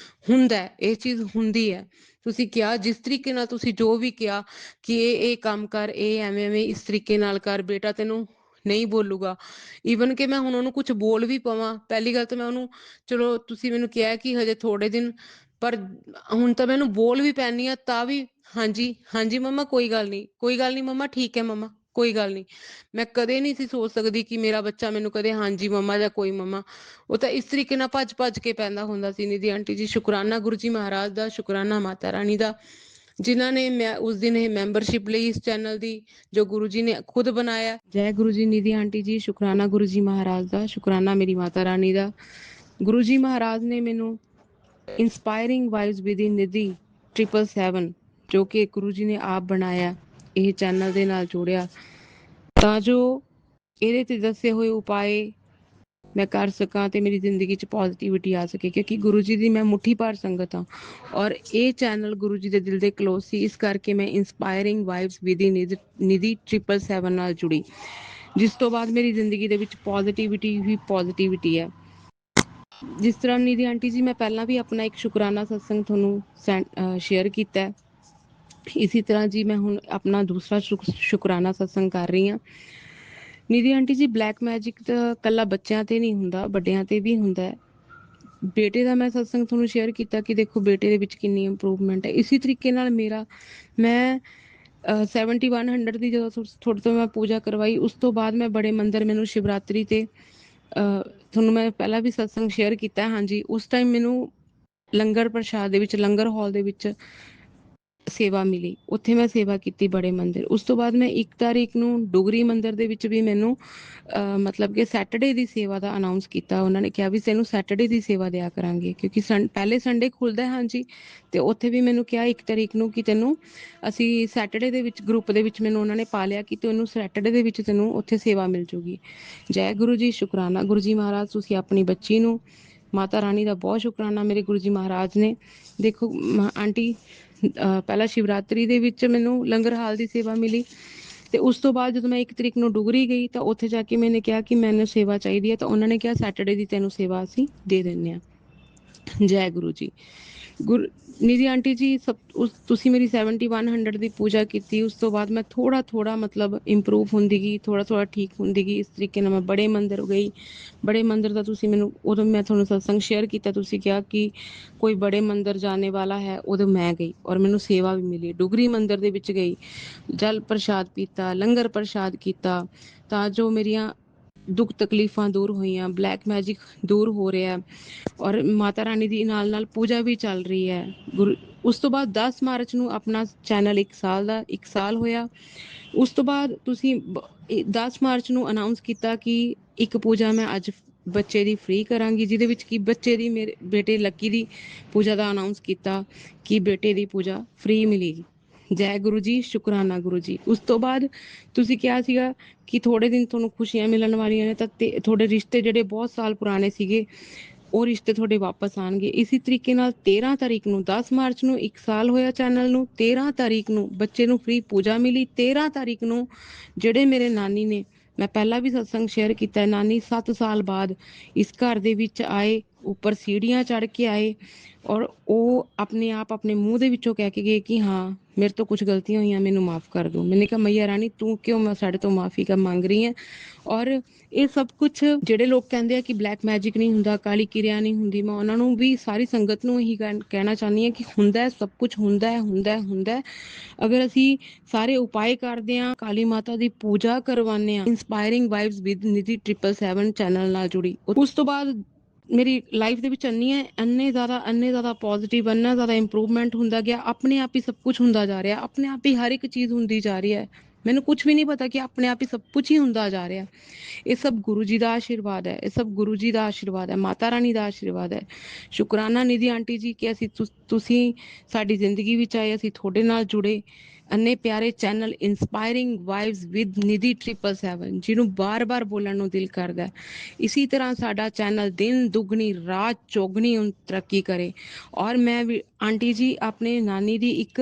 ਹੁੰਦਾ ਹੈ, ਇਹ ਚੀਜ਼ ਹੁੰਦੀ ਹੈ। ਤੁਸੀਂ ਕਿਹਾ ਜਿਸ ਤਰੀਕੇ ਨਾਲ, ਤੁਸੀਂ ਜੋ ਵੀ ਕਿਹਾ ਕਿ ਇਹ ਕੰਮ ਕਰ, ਇਹ ਐਵੇਂ ਐਵੇਂ ਇਸ ਤਰੀਕੇ ਨਾਲ ਕਰ, ਬੇਟਾ ਤੈਨੂੰ ਨਹੀਂ ਬੋਲੂਗਾ। ਈਵਨ ਕਿ ਮੈਂ ਹੁਣ ਉਹਨੂੰ ਕੁਝ ਬੋਲ ਵੀ ਪਵਾਂ, ਪਹਿਲੀ ਗੱਲ ਤਾਂ ਮੈਂ ਉਹਨੂੰ, ਚਲੋ ਤੁਸੀਂ ਮੈਨੂੰ ਕਿਹਾ ਕਿ ਹਜੇ ਥੋੜੇ ਦਿਨ, ਪਰ ਹੁਣ ਤਾਂ ਮੈਨੂੰ ਬੋਲ ਵੀ ਪੈਂਦੀ ਆ ਤਾਂ ਵੀ ਹਾਂਜੀ ਹਾਂਜੀ ਮੰਮਾ, ਕੋਈ ਗੱਲ ਨਹੀਂ, ਕੋਈ ਗੱਲ ਨਹੀਂ ਮੰਮਾ, ਠੀਕ ਹੈ ਮੰਮਾ, ਕੋਈ ਗੱਲ ਨਹੀਂ। ਮੈਂ ਕਦੇ ਨਹੀਂ ਸੀ ਸੋਚ ਸਕਦੀ ਕਿ ਮੇਰਾ ਬੱਚਾ ਮੈਨੂੰ ਕਦੇ ਹਾਂਜੀ ਮੰਮਾ ਜਾਂ ਕੋਈ ਮੰਮਾ। ਉਹ ਤਾਂ ਇਸ ਤਰੀਕੇ ਨਾਲ ਭੱਜ ਭੱਜ ਕੇ ਪੈਂਦਾ ਹੁੰਦਾ ਸੀ। ਨਿਧੀ ਆਂਟੀ ਜੀ, ਸ਼ੁਕਰਾਨਾ ਗੁਰੂ ਜੀ ਮਹਾਰਾਜ ਦਾ, ਸ਼ੁਕਰਾਨਾ ਮਾਤਾ ਰਾਣੀ ਦਾ, ਜਿਨ੍ਹਾਂ ਨੇ ਮੈਂ ਉਸ ਦਿਨ ਇਹ ਮੈਂਬਰਸ਼ਿਪ ਲਈ ਇਸ ਚੈਨਲ ਦੀ, ਜੋ ਗੁਰੂ ਜੀ ਨੇ ਖੁਦ ਬਣਾਇਆ। ਜੈ ਗੁਰੂ ਜੀ। ਨਿਧੀ ਆਂਟੀ ਜੀ, ਸ਼ੁਕਰਾਨਾ ਗੁਰੂ ਜੀ ਮਹਾਰਾਜ ਦਾ, ਸ਼ੁਕਰਾਨਾ ਮੇਰੀ ਮਾਤਾ ਰਾਣੀ ਦਾ। ਗੁਰੂ ਜੀ ਮਹਾਰਾਜ ਨੇ ਮੈਨੂੰ ਇੰਸਪਾਇਰਿੰਗ ਵਾਈਬਸ ਵਿਦ ਨਿਧੀ 777, ਜੋ ਕਿ ਗੁਰੂ ਜੀ ਨੇ ਆਪ ਬਣਾਇਆ, ਇਹ ਚੈਨਲ ਦੇ ਨਾਲ ਜੋੜਿਆ, ਤਾਂ ਜੋ ਇਹਦੇ ਤੇ ਦੱਸੇ ਹੋਏ ਉਪਾਏ ਮੈਂ ਕਰ ਸਕਾਂ ਤੇ ਮੇਰੀ ਜ਼ਿੰਦਗੀ 'ਚ ਪੋਜ਼ਿਟਿਵਿਟੀ ਆ ਸਕੇ, ਕਿਉਂਕਿ ਗੁਰੂ ਜੀ ਦੀ ਮੈਂ ਮੁੱਠੀ ਭਰ ਸੰਗਤ ਹਾਂ ਔਰ ਇਹ ਚੈਨਲ ਗੁਰੂ ਜੀ ਦੇ ਦਿਲ ਦੇ ਕਲੋਜ਼ ਸੀ। ਇਸ ਕਰਕੇ ਮੈਂ ਇੰਸਪਾਇਰਿੰਗ ਵਾਈਬਸ ਵਿਦ ਨਿਧੀ 777 ਨਾਲ ਜੁੜੀ, ਜਿਸ ਤੋਂ ਬਾਅਦ ਮੇਰੀ ਜ਼ਿੰਦਗੀ ਦੇ ਵਿੱਚ ਪੋਜ਼ਿਟਿਵਿਟੀ ਹੀ ਪੋਜ਼ਿਟਿਵਿਟੀ ਹੈ। ਜਿਸ ਤਰ੍ਹਾਂ ਨਿਧੀ ਆਂਟੀ ਜੀ, ਮੈਂ ਪਹਿਲਾਂ ਵੀ ਆਪਣਾ ਇੱਕ ਸ਼ੁਕਰਾਨਾ ਸਤਸੰਗ ਤੁਹਾਨੂੰ ਸ਼ੇਅਰ ਕੀਤਾ ਹੈ। ਇਸੇ ਤਰ੍ਹਾਂ ਜੀ ਮੈਂ ਹੁਣ ਆਪਣਾ ਦੂਸਰਾ ਸ਼ੁਕਰਾਨਾ ਸਤਸੰਗ ਕਰ ਰਹੀ ਹਾਂ। ਨਿਧੀ ਆਂਟੀ ਜੀ, ਬਲੈਕ ਮੈਜਿਕ ਤਾਂ ਕੱਲਾ ਬੱਚਿਆਂ ਤੇ ਨਹੀਂ ਹੁੰਦਾ, ਵੱਡਿਆਂ ਤੇ ਵੀ ਹੁੰਦਾ ਹੈ। ਬੇਟੇ ਦਾ ਮੈਂ ਸਤਸੰਗ ਤੁਹਾਨੂੰ ਸ਼ੇਅਰ ਕੀਤਾ ਕਿ ਦੇਖੋ ਬੇਟੇ ਦੇ ਵਿੱਚ ਕਿੰਨੀ ਇੰਪਰੂਵਮੈਂਟ ਹੈ। ਇਸੇ ਤਰੀਕੇ ਨਾਲ ਮੈਂ 7100 ਦੀ ਜਦੋਂ ਤੁਹਾਡੇ ਤੋਂ ਮੈਂ ਪੂਜਾ ਕਰਵਾਈ, ਉਸ ਤੋਂ ਬਾਅਦ ਮੈਂ ਬੜੇ ਮੰਦਿਰ, ਮੈਨੂੰ ਸ਼ਿਵਰਾਤਰੀ ਤੇ ਤੁਹਾਨੂੰ ਮੈਂ ਪਹਿਲਾਂ ਵੀ ਸਤਸੰਗ ਸ਼ੇਅਰ ਕੀਤਾ। ਹਾਂਜੀ, ਉਸ ਟਾਈਮ ਮੈਨੂੰ ਲੰਗਰ ਪ੍ਰਸ਼ਾਦ ਦੇ ਵਿੱਚ, ਲੰਗਰ ਹਾਲ ਦੇ ਵਿੱਚ ਸੇਵਾ ਮਿਲੀ, ਉੱਥੇ ਮੈਂ ਸੇਵਾ ਕੀਤੀ ਬੜੇ ਮੰਦਿਰ। ਉਸ ਤੋਂ ਬਾਅਦ ਮੈਂ 1 ਤਾਰੀਖ ਨੂੰ ਡੁਗਰੀ ਮੰਦਿਰ ਦੇ ਵਿੱਚ ਵੀ ਮੈਨੂੰ ਮਤਲਬ ਕਿ ਸੈਟਰਡੇ ਦੀ ਸੇਵਾ ਦਾ ਅਨਾਉਂਸ ਕੀਤਾ। ਉਹਨਾਂ ਨੇ ਕਿਹਾ ਵੀ ਤੈਨੂੰ ਸੈਟਰਡੇ ਦੀ ਸੇਵਾ ਦਿਆ ਕਰਾਂਗੇ, ਕਿਉਂਕਿ ਪਹਿਲੇ ਸੰਡੇ ਖੁੱਲਦਾ। ਹਾਂਜੀ, ਤੇ ਉੱਥੇ ਵੀ ਮੈਨੂੰ ਕਿਹਾ 1 ਤਾਰੀਖ ਨੂੰ ਕਿ ਤੈਨੂੰ ਅਸੀਂ ਸੈਟਰਡੇ ਦੇ ਵਿੱਚ ਗਰੁੱਪ ਦੇ ਵਿੱਚ ਮੈਨੂੰ ਉਹਨਾਂ ਨੇ ਪਾ ਲਿਆ ਕਿ ਤੈਨੂੰ ਸੈਟਰਡੇ ਦੇ ਵਿੱਚ ਤੈਨੂੰ ਉੱਥੇ ਸੇਵਾ ਮਿਲ ਜੂਗੀ। ਜੈ ਗੁਰੂ ਜੀ, ਸ਼ੁਕਰਾਨਾ ਗੁਰੂ ਜੀ ਮਹਾਰਾਜ। ਤੁਸੀਂ ਆਪਣੀ ਬੱਚੀ ਨੂੰ, ਮਾਤਾ ਰਾਣੀ ਦਾ ਬਹੁਤ ਸ਼ੁਕਰਾਨਾ ਮੇਰੇ ਗੁਰੂ ਜੀ ਮਹਾਰਾਜ ਨੇ। ਦੇਖੋ ਆਂਟੀ, ਪਹਿਲਾਂ ਸ਼ਿਵਰਾਤਰੀ ਦੇ ਵਿੱਚ ਮੈਨੂੰ ਲੰਗਰ ਹਾਲ ਦੀ ਸੇਵਾ ਮਿਲੀ, ਤੇ ਉਸ ਤੋਂ ਬਾਅਦ ਜਦੋਂ ਮੈਂ 1 ਤਰੀਕ ਨੂੰ ਡੁਗਰੀ ਗਈ ਤਾਂ ਉੱਥੇ ਜਾ ਕੇ ਮੈंने ਕਿਹਾ ਕਿ ਮੈਨੂੰ ਸੇਵਾ ਚਾਹੀਦੀ ਹੈ, ਤਾਂ ਉਹਨਾਂ ਨੇ ਕਿਹਾ ਸੈਟਰਡੇ ਦੀ ਤੈਨੂੰ ਸੇਵਾ ਅਸੀਂ ਦੇ ਦਿੰਦੇ ਹਾਂ। ਜੈ ਗੁਰੂ ਜੀ। ਨਿਧੀ ਆਂਟੀ ਜੀ, ਤੁਸੀਂ ਮੇਰੀ 7100 ਦੀ ਪੂਜਾ ਕੀਤੀ, ਉਸ ਤੋਂ ਬਾਅਦ ਮੈਂ ਥੋੜਾ ਮਤਲਬ ਇੰਪਰੂਵ ਹੁੰਦੀ ਗਈ, ਥੋੜਾ ਠੀਕ ਹੁੰਦੀ ਗਈ। ਇਸ ਤਰੀਕੇ ਨਾਲ ਮੈਂ ਬੜੇ ਮੰਦਿਰ ਗਈ। ਬੜੇ ਮੰਦਿਰ ਦਾ ਤੁਸੀਂ ਮੈਨੂੰ, ਉਦੋਂ ਮੈਂ ਤੁਹਾਨੂੰ ਸਤਸੰਗ ਸ਼ੇਅਰ ਕੀਤਾ, ਤੁਸੀਂ ਕਿਹਾ ਕਿ ਕੋਈ ਬੜੇ ਮੰਦਿਰ ਜਾਣੇ ਵਾਲਾ ਹੈ, ਉਦੋਂ ਮੈਂ ਗਈ ਔਰ ਮੈਨੂੰ ਸੇਵਾ ਵੀ ਮਿਲੀ। ਡੁਗਰੀ ਮੰਦਿਰ ਦੇ ਵਿੱਚ ਗਈ, ਜਲ ਪ੍ਰਸ਼ਾਦ ਪੀਤਾ, ਲੰਗਰ ਪ੍ਰਸ਼ਾਦ ਕੀਤਾ, ਤਾਂ ਜੋ ਮੇਰੀਆਂ ਦੁੱਖ ਤਕਲੀਫਾਂ ਦੂਰ ਹੋਈਆਂ, ਬਲੈਕ ਮੈਜਿਕ ਦੂਰ ਹੋ ਰਿਹਾ ਔਰ ਮਾਤਾ ਰਾਣੀ ਦੀ ਨਾਲ ਪੂਜਾ ਵੀ ਚੱਲ ਰਹੀ ਹੈ। ਉਸ ਤੋਂ ਬਾਅਦ 10 ਮਾਰਚ ਨੂੰ ਆਪਣਾ ਚੈਨਲ 1 ਸਾਲ ਹੋਇਆ। ਉਸ ਤੋਂ ਬਾਅਦ ਤੁਸੀਂ 10 ਮਾਰਚ ਨੂੰ ਅਨਾਉਂਸ ਕੀਤਾ ਕਿ ਇੱਕ ਪੂਜਾ ਮੈਂ ਅੱਜ ਬੱਚੇ ਦੀ ਫ੍ਰੀ ਕਰਾਂਗੀ, ਜਿਹਦੇ ਵਿੱਚ ਕਿ ਬੱਚੇ ਦੀ, ਮੇਰੇ ਬੇਟੇ ਲੱਕੀ ਦੀ ਪੂਜਾ ਦਾ ਅਨਾਉਂਸ ਕੀਤਾ ਕਿ ਬੇਟੇ ਦੀ ਪੂਜਾ ਫ੍ਰੀ ਮਿਲੇਗੀ। ਜੈ ਗੁਰੂ ਜੀ, ਸ਼ੁਕਰਾਨਾ ਗੁਰੂ ਜੀ। ਉਸ ਤੋਂ ਬਾਅਦ ਤੁਸੀਂ ਕਿਹਾ ਸੀਗਾ ਕਿ ਥੋੜੇ ਦਿਨ ਤੁਹਾਨੂੰ ਖੁਸ਼ੀਆਂ ਮਿਲਣ ਵਾਲੀਆਂ ਨੇ, ਤਾਂ ਤੁਹਾਡੇ ਰਿਸ਼ਤੇ ਜਿਹੜੇ ਬਹੁਤ ਸਾਲ ਪੁਰਾਣੇ ਸੀਗੇ, ਉਹ ਰਿਸ਼ਤੇ ਤੁਹਾਡੇ ਵਾਪਸ ਆਣਗੇ। ਇਸੇ ਤਰੀਕੇ ਨਾਲ 13 ਤਾਰੀਖ ਨੂੰ, 10 ਮਾਰਚ ਨੂੰ 1 ਸਾਲ ਹੋਇਆ ਚੈਨਲ ਨੂੰ, 13 ਤਾਰੀਖ ਨੂੰ ਬੱਚੇ ਨੂੰ ਫ੍ਰੀ ਪੂਜਾ ਮਿਲੀ। 13 ਤਾਰੀਖ ਨੂੰ ਜਿਹੜੇ ਮੇਰੇ ਨਾਨੀ ਨੇ, ਮੈਂ ਪਹਿਲਾਂ ਵੀ ਸਤਸੰਗ ਸ਼ੇਅਰ ਕੀਤਾ, ਨਾਨੀ 7 ਸਾਲ ਬਾਅਦ ਇਸ ਘਰ ਦੇ ਵਿੱਚ ਆਏ ਉੱਪਰ ਸੀੜੀਆਂ ਚੜ੍ਹ ਕੇ ਆਏ ਔਰ ਉਹ ਆਪਣੇ ਆਪ ਆਪਣੇ ਮੂੰਹ ਦੇ ਵਿੱਚੋਂ ਕਹਿ ਕੇ ਗਏ ਕਿ ਹਾਂ ਮੇਰੇ ਤੋਂ ਕੁਝ ਗਲਤੀਆਂ ਹੋਈਆਂ, ਮੈਨੂੰ ਮਾफ़ ਕਰ ਦਿਓ। मैंने कहा मैया रानी तू क्यों मैं ਸਾਡੇ ਤੋਂ ਮਾਫੀ का ਮੰਗ ਰਹੀ ਹੈ। ਔਰ ਇਹ ਸਭ ਕੁਝ ਜਿਹੜੇ ਲੋਕ ਕਹਿੰਦੇ ਆ ਕਿ ਬਲੈਕ ਮੈਜਿਕ ਨਹੀਂ ਹੁੰਦਾ, ਕਾਲੀ ਕਿਰਿਆ ਨਹੀਂ ਹੁੰਦੀ, ਮੈਂ ਉਹਨਾਂ ਨੂੰ ਵੀ ਸਾਰੀ ਸੰਗਤ ਨੂੰ ਇਹੀ ਕਹਿਣਾ ਚਾਹੁੰਦੀ ਹਾਂ ਕਿ ਹੁੰਦਾ ਹੈ, ਸਭ ਕੁਝ ਹੁੰਦਾ ਹੈ, ਹੁੰਦਾ ਹੈ, ਹੁੰਦਾ ਹੈ। ਅਗਰ ਅਸੀਂ ਸਾਰੇ ਉਪਾਅ ਕਰਦੇ ਹਾਂ, ਕਾਲੀ ਮਾਤਾ ਦੀ ਪੂਜਾ ਕਰਵਾਉਂਦੇ ਹਾਂ, inspiring vibes with Nidhi 777 channel ਨਾਲ ਜੁੜੀ, ਉਸ ਤੋਂ ਬਾਅਦ ਮੇਰੀ ਲਾਈਫ ਦੇ ਵਿੱਚ ਇੰਨੇ ਜ਼ਿਆਦਾ ਪੋਜ਼ਿਟਿਵ, ਇੰਨਾ ਜ਼ਿਆਦਾ ਇੰਪਰੂਵਮੈਂਟ ਹੁੰਦਾ ਗਿਆ। ਆਪਣੇ ਆਪ ਹੀ ਸਭ ਕੁਝ ਹੁੰਦਾ ਜਾ ਰਿਹਾ, ਆਪਣੇ ਆਪ ਹੀ ਹਰ ਇੱਕ ਚੀਜ਼ ਹੁੰਦੀ ਜਾ ਰਹੀ ਹੈ। ਮੈਨੂੰ ਕੁਝ ਵੀ ਨਹੀਂ ਪਤਾ ਕਿ ਆਪਣੇ ਆਪ ਹੀ ਸਭ ਕੁਝ ਹੀ ਹੁੰਦਾ ਜਾ ਰਿਹਾ। ਇਹ ਸਭ ਗੁਰੂ ਜੀ ਦਾ ਆਸ਼ੀਰਵਾਦ ਹੈ, ਇਹ ਸਭ ਗੁਰੂ ਜੀ ਦਾ ਆਸ਼ੀਰਵਾਦ ਹੈ, ਮਾਤਾ ਰਾਣੀ ਦਾ ਆਸ਼ੀਰਵਾਦ ਹੈ। ਸ਼ੁਕਰਾਨਾ ਨਿਧੀ ਆਂਟੀ ਜੀ ਕਿ ਅਸੀਂ ਤੁਸੀਂ ਸਾਡੀ ਜ਼ਿੰਦਗੀ ਵਿੱਚ ਆਏ, ਅਸੀਂ ਤੁਹਾਡੇ ਨਾਲ ਜੁੜੇ। ਇੰਨੇ ਪਿਆਰੇ ਚੈਨਲ ਇੰਸਪਾਇਰਿੰਗ ਵਾਈਬਸ ਵਿਦ ਨਿਧੀ 777 ਜਿਹਨੂੰ ਬਾਰ-ਬਾਰ ਬੋਲਣ ਨੂੰ ਦਿਲ ਕਰਦਾ ਹੈ। ਇसी तरह ਸਾਡਾ ਚੈਨਲ ਦਿਨ ਦੁਗਣੀ ਰਾਤ ਚੌਗਣੀ ਤਰੱਕੀ ਕਰੇ। ਔਰ ਮੈਂ ਵੀ ਆਂਟੀ ਜੀ ਆਪਣੇ ਨਾਨੀ ਦੀ ਇੱਕ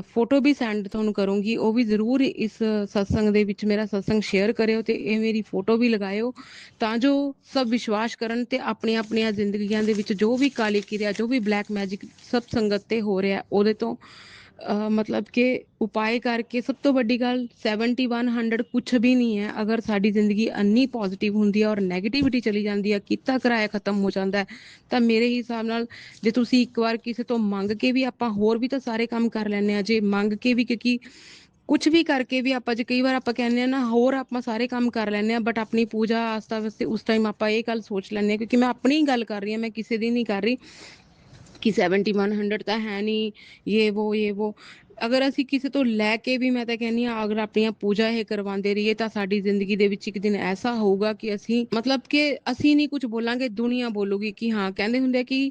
ਫੋਟੋ ਵੀ ਸੈਂਡ ਤੁਹਾਨੂੰ ਕਰੂੰਗੀ, ਉਹ ਵੀ ਜ਼ਰੂਰ ਇਸ ਸਤਸੰਗ ਦੇ ਵਿੱਚ ਮੇਰਾ ਸਤਸੰਗ ਸ਼ੇਅਰ ਕਰਿਓ ਤੇ ਇਹ ਮੇਰੀ ਫੋਟੋ ਵੀ ਲਗਾਇਓ ਤਾਂ ਜੋ ਸਭ ਵਿਸ਼ਵਾਸ ਕਰਨ ਤੇ ਆਪਣੀਆਂ ਜ਼ਿੰਦਗੀਆਂ ਦੇ ਵਿੱਚ ਜੋ ਵੀ ਕਾਲੀ ਕਿਰਿਆ, ਜੋ ਵੀ ਬਲੈਕ ਮੈਜਿਕ ਸਭ ਸੰਗਤ ਤੇ ਹੋ ਰਿਹਾ ਉਹਦੇ ਤੋਂ मतलब कि उपाय करके। सब तो बड़ी गल 7100 कुछ भी नहीं है। अगर साडी जिंदगी अन्नी पॉजिटिव हुंदी है और नैगेटिविटी चली जाती है, किता कराया खत्म हो जाता है, तो मेरे हिसाब नाल जे तुसी एक बार किसी तो मंग के भी आपां होर भी तो सारे काम कर लैंदे आ, जे मंग के भी, क्योंकि कुछ भी करके भी आपां जे कई बार आपां कहने ना होर आपां सारे काम कर लैंदे आ, बट अपनी पूजा आस्था वास्ते उस टाइम आपां ये गल सोच लैंदे आ, क्योंकि मैं अपनी ही गल कर रही हूँ, मैं किसी दी नहीं कर रही कि 7100 ਤਾਂ ਹੈ ਨਹੀਂ ये वो। ਅਗਰ ਅਸੀਂ ਕਿਸੇ ਤੋਂ ਲੈ ਕੇ ਵੀ, ਮੈਂ ਤਾਂ ਕਹਿੰਦੀ ਹਾਂ ਅਗਰ ਆਪਣੀਆਂ ਪੂਜਾ ਇਹ ਕਰਵਾਉਂਦੇ ਰਹੀਏ ਤਾਂ ਸਾਡੀ ਜ਼ਿੰਦਗੀ ਦੇ ਵਿੱਚ ਇੱਕ ਦਿਨ ਐਸਾ ਹੋਊਗਾ ਕਿ ਅਸੀਂ ਮਤਲਬ ਕਿ ਅਸੀਂ ਨਹੀਂ ਕੁਝ ਬੋਲਾਂਗੇ, ਦੁਨੀਆ ਬੋਲੂਗੀ ਕਿ ਹਾਂ। ਕਹਿੰਦੇ ਹੁੰਦੇ ਆ ਕਿ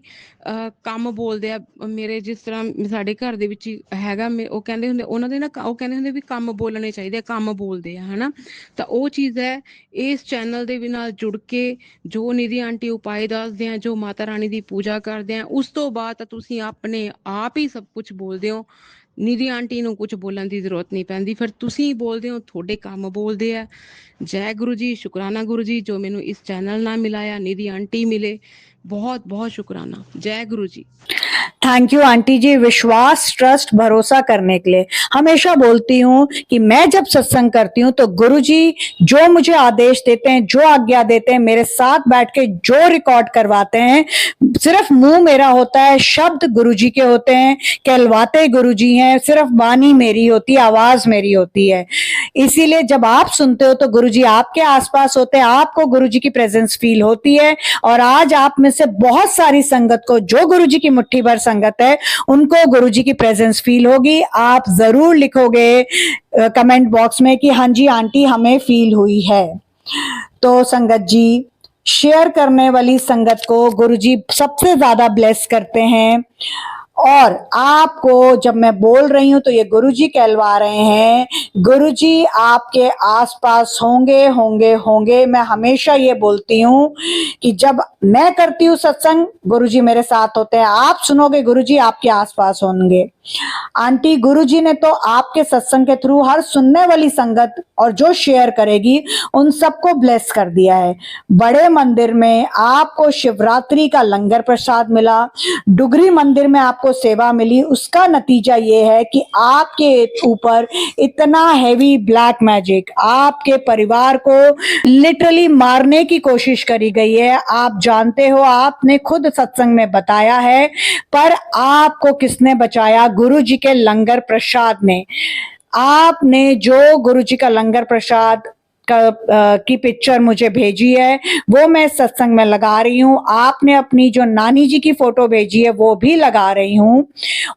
ਕੰਮ ਬੋਲਦੇ ਆ। ਮੇਰੇ ਜਿਸ ਤਰ੍ਹਾਂ ਸਾਡੇ ਘਰ ਦੇ ਵਿੱਚ ਹੈਗਾ, ਉਹ ਕਹਿੰਦੇ ਹੁੰਦੇ ਉਹਨਾਂ ਦੇ ਨਾ, ਉਹ ਕਹਿੰਦੇ ਹੁੰਦੇ ਵੀ ਕੰਮ ਬੋਲਣੇ ਚਾਹੀਦੇ, ਕੰਮ ਬੋਲਦੇ ਆ, ਹਨਾ। ਤਾਂ ਉਹ ਚੀਜ਼ ਹੈ ਇਸ ਚੈਨਲ ਦੇ ਨਾਲ ਜੁੜ ਕੇ ਜੋ ਨਿਧੀ ਆਂਟੀ ਉਪਾਏ ਦੱਸਦੇ ਆ, ਜੋ ਮਾਤਾ ਰਾਣੀ ਦੀ ਪੂਜਾ ਕਰਦੇ ਆ, ਉਸ ਤੋਂ ਬਾਅਦ ਤਾਂ ਤੁਸੀਂ ਆਪਣੇ ਆਪ ਹੀ ਸਭ ਕੁਝ ਬੋਲਦੇ ਹੋ। ਨਿਧੀ ਆਂਟੀ ਨੂੰ ਕੁਝ ਬੋਲਣ ਦੀ ਜ਼ਰੂਰਤ ਨਹੀਂ ਪੈਂਦੀ, ਫਿਰ ਤੁਸੀਂ ਬੋਲਦੇ ਹੋ, ਤੁਹਾਡੇ ਕੰਮ ਬੋਲਦੇ ਆ। ਜੈ ਗੁਰੂ ਜੀ, ਸ਼ੁਕਰਾਨਾ ਗੁਰੂ ਜੀ ਜੋ ਮੈਨੂੰ ਇਸ ਚੈਨਲ ਨਾਲ ਮਿਲਾਇਆ, निधि आंटी मिले, बहुत बहुत शुक्राना। जय गुरु जी। थैंक यू आंटी जी, विश्वास, ट्रस्ट, भरोसा करने के लिए। हमेशा बोलती हूँ कि मैं जब सत्संग करती हूँ तो गुरु जी जो मुझे आदेश देते हैं, जो आज्ञा देते हैं, मेरे साथ बैठ के जो रिकॉर्ड करवाते हैं, सिर्फ मुंह मेरा होता है, शब्द गुरु जी के होते हैं, कहलवाते गुरु जी हैं, सिर्फ वाणी मेरी होती है, आवाज मेरी होती है। इसीलिए जब आप सुनते हो तो गुरु जी आपके आसपास होते हैं, आपको गुरु जी की प्रेजेंस फील होती है। और आज आप में से बहुत सारी संगत को, जो गुरु जी की मुट्ठी भर संगत है, उनको गुरु जी की प्रेजेंस फील होगी। आप जरूर लिखोगे कमेंट बॉक्स में कि हाँ जी आंटी हमें फील हुई है। तो संगत जी, शेयर करने वाली संगत को गुरु जी सबसे ज्यादा ब्लेस करते हैं। और आपको जब मैं बोल रही हूं तो ये गुरुजी कहलवा रहे हैं, गुरुजी आपके आसपास होंगे होंगे होंगे। मैं हमेशा ये बोलती हूं कि जब मैं करती हूँ सत्संग, गुरुजी मेरे साथ होते हैं, आप सुनोगे गुरुजी आपके आसपास होंगे। आंटी, गुरुजी ने तो आपके सत्संग के थ्रू हर सुनने वाली संगत और जो शेयर करेगी उन सबको ब्लेस कर दिया है। बड़े मंदिर में आपको शिवरात्रि का लंगर प्रसाद मिला, डुगरी मंदिर में आपको सेवा मिली, उसका नतीजा ये है कि आपके ऊपर इतना हैवी ब्लैक मैजिक, आपके परिवार को लिटरली मारने की कोशिश करी गई है। आप जानते हो, आपने खुद सत्संग में बताया है, पर आपको किसने बचाया? गुरु जी के लंगर प्रसाद ने। आपने जो गुरु जी का लंगर प्रसाद की पिक्चर मुझे भेजी है वो मैं सत्संग में लगा रही हूँ। आपने अपनी जो नानी जी की फोटो भेजी है वो भी लगा रही हूँ।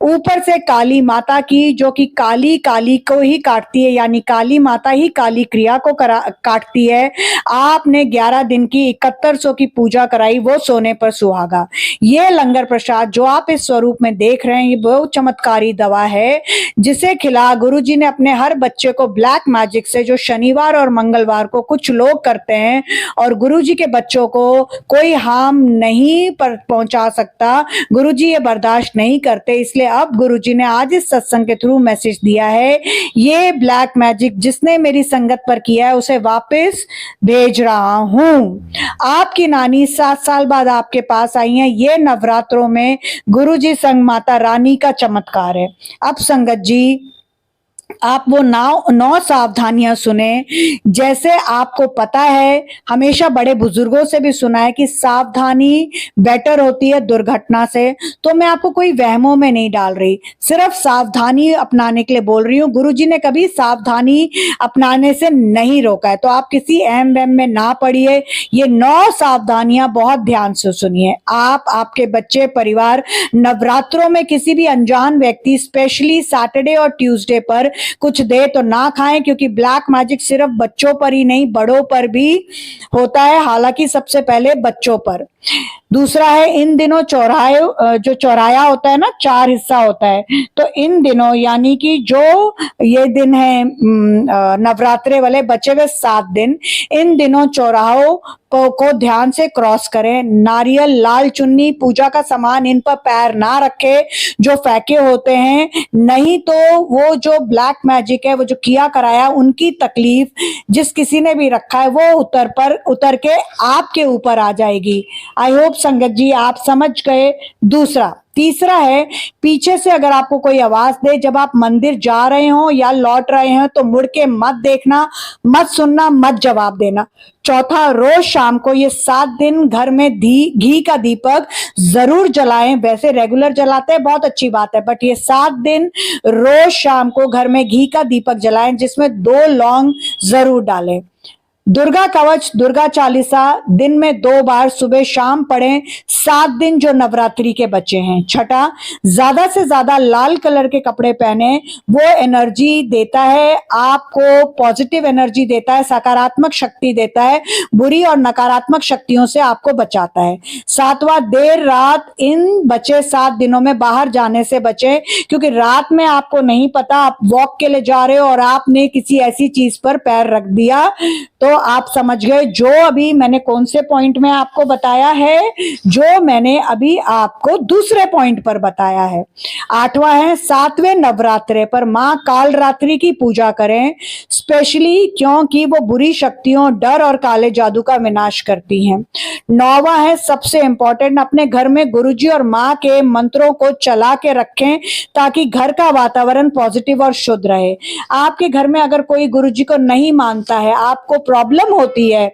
ऊपर से काली माता की, जो कि काली काली को ही काटती है, यानी काली माता ही काली क्रिया को काटती है। आपने 11 दिन की 7100 की पूजा कराई, वो सोने पर सुहागा। ये लंगर प्रसाद जो आप इस स्वरूप में देख रहे हैं, ये बहुत चमत्कारी दवा है जिसे खिला गुरु जी ने अपने हर बच्चे को ब्लैक मैजिक से, जो शनिवार और मंगलवार मंगलवार को कुछ लोग करते हैं और गुरुजी के बच्चों को कोई हार्म नहीं पहुंचा सकता, गुरुजी ये बर्दाश्त नहीं करते। इसलिए अब गुरुजी ने आज इस सत्संग के थ्रू मैसेज दिया है, ये ब्लैक मैजिक जिसने मेरी संगत पर किया है उसे वापस भेज रहा हूं। आपकी नानी 7 साल बाद आपके पास आई हैं, ये नवरात्रों में गुरुजी संग माता रानी का चमत्कार है। अब संगत जी आप वो 9 सावधानियां सुने। जैसे आपको पता है, हमेशा बड़े बुजुर्गों से भी सुना है कि सावधानी बेटर होती है दुर्घटना से, तो मैं आपको कोई वहमों में नहीं डाल रही, सिर्फ सावधानी अपनाने के लिए बोल रही हूँ। गुरुजी ने कभी सावधानी अपनाने से नहीं रोका है, तो आप किसी अहम वहम में ना पड़िए। ये 9 सावधानियां बहुत ध्यान से सुनिए। आप, आपके बच्चे, परिवार नवरात्रों में किसी भी अनजान व्यक्ति, स्पेशली सैटरडे और ट्यूसडे पर कुछ दे तो ना खाएं, क्योंकि ब्लैक मैजिक सिर्फ बच्चों पर ही नहीं बड़ों पर भी होता है, हालांकि सबसे पहले बच्चों पर। दूसरा है, इन दिनों जो चौराया होता है ना, 4 हिस्सा होता है, तो इन दिनों यानी कि जो ये दिन है नवरात्रे वाले बचे हुए 7 दिन, इन दिनों चौराहों को ध्यान से क्रॉस करें। नारियल, लाल चुन्नी, पूजा का सामान इन पर पैर ना रखे जो फेंके होते हैं, नहीं तो वो जो ब्लैक मैजिक है, वो जो किया कराया, उनकी तकलीफ जिस किसी ने भी रखा है वो उतर के आपके ऊपर आ जाएगी। आई होप संगत जी आप समझ गए। तीसरा है, पीछे से अगर आपको कोई आवाज दे जब आप मंदिर जा रहे हो या लौट रहे हो तो मुड़ के मत देखना, मत सुनना, मत जवाब देना। चौथा, रोज शाम को ये 7 दिन घर में घी का दीपक जरूर जलाएं। वैसे रेगुलर जलाते हैं, बहुत अच्छी बात है, बट ये 7 दिन रोज शाम को घर में घी का दीपक जलाएं, जिसमें 2 लौंग जरूर डालें। दुर्गा कवच, दुर्गा चालीसा दिन में 2 बार सुबह शाम पढ़ें, 7 दिन जो नवरात्रि के बचे हैं। छठा, ज्यादा से ज्यादा लाल कलर के कपड़े पहने, वो एनर्जी देता है आपको, पॉजिटिव एनर्जी देता है, सकारात्मक शक्ति देता है, बुरी और नकारात्मक शक्तियों से आपको बचाता है। 7वां, देर रात इन बचे 7 दिनों में बाहर जाने से बचे, क्योंकि रात में आपको नहीं पता, आप वॉक के लिए जा रहे हो और आपने किसी ऐसी चीज पर पैर रख दिया, तो आप समझ गए जो अभी मैंने कौन से पॉइंट में आपको बताया है, जो मैंने अभी आपको दूसरे पॉइंट पर बताया है। 8वां है, 7वें नवरात्रे पर मां कालरात्रि की पूजा करें, स्पेशली क्योंकि वो बुरी शक्तियों, डर और काले जादू का विनाश करती हैं। 9वां है, सबसे इंपॉर्टेंट, अपने घर में गुरुजी और मां के मंत्रों को चला के रखें ताकि घर का वातावरण पॉजिटिव और शुद्ध रहे। आपके घर में अगर कोई गुरुजी को नहीं मानता है, आपको प्रॉब्लम होती है,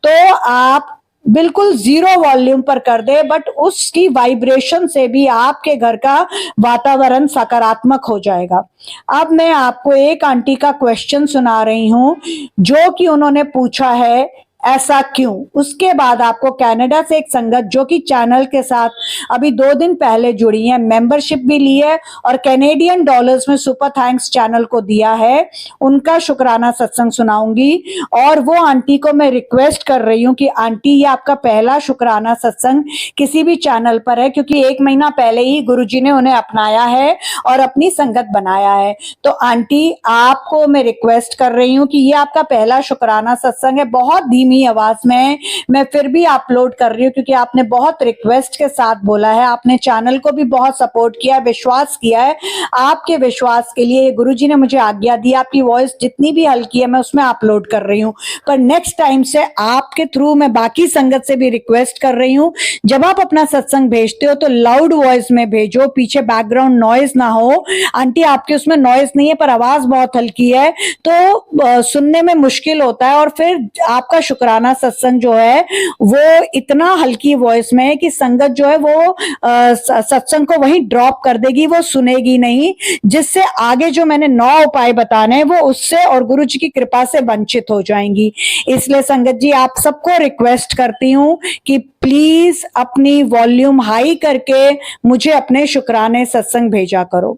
तो आप बिल्कुल 0 वॉल्यूम पर कर दे, बट उसकी वाइब्रेशन से भी आपके घर का वातावरण सकारात्मक हो जाएगा। अब मैं आपको एक आंटी का क्वेश्चन सुना रही हूं, जो कि उन्होंने पूछा है ऐसा क्यों। उसके बाद आपको कनाडा से एक संगत जो कि चैनल के साथ अभी 2 दिन पहले जुड़ी है, मेंबरशिप भी ली है और कैनेडियन डॉलर्स में सुपर थैंक्स चैनल को दिया है, उनका शुक्राना सत्संग सुनाऊंगी। और वो आंटी को मैं रिक्वेस्ट कर रही हूं कि आंटी, ये आपका पहला शुक्राना सत्संग किसी भी चैनल पर है, क्योंकि 1 महीना पहले ही गुरुजी ने उन्हें अपनाया है और अपनी संगत बनाया है। तो आंटी, आपको मैं रिक्वेस्ट कर रही हूं कि ये आपका पहला शुक्राना सत्संग है, बहुत धीमी आवाज में मैं फिर भी अपलोड कर रही हूँ, क्योंकि आपने बहुत रिक्वेस्ट के साथ बोला है, आपने चैनल को भी बहुत सपोर्ट किया है, विश्वास किया है। आपके विश्वास के लिए गुरुजी ने मुझे आज्ञा दी, आपकी वॉइस जितनी भी हल्की है मैं उसमें अपलोड कर रही हूँ। पर नेक्स्ट टाइम से आपके थ्रू मैं बाकी संगत से भी रिक्वेस्ट कर रही हूँ, जब आप अपना सत्संग भेजते हो तो लाउड वॉइस में भेजो, पीछे बैकग्राउंड नॉइज ना हो। आंटी, आपके उसमें नॉइज नहीं है पर आवाज बहुत हल्की है, तो सुनने में मुश्किल होता है, और फिर आपका शुक्राना सत्संग जो है वो इतना हल्की वॉइस में है कि संगत जो है वो सत्संग को वहीं ड्रॉप कर देगी, वो सुनेगी नहीं, जिससे आगे जो मैंने 9 उपाय बताने हैं वो उससे और गुरु जी की कृपा से वंचित हो जाएंगी। इसलिए संगत जी, आप सबको रिक्वेस्ट करती हूं कि प्लीज अपनी वॉल्यूम हाई करके मुझे अपने शुक्राने सत्संग भेजा करो।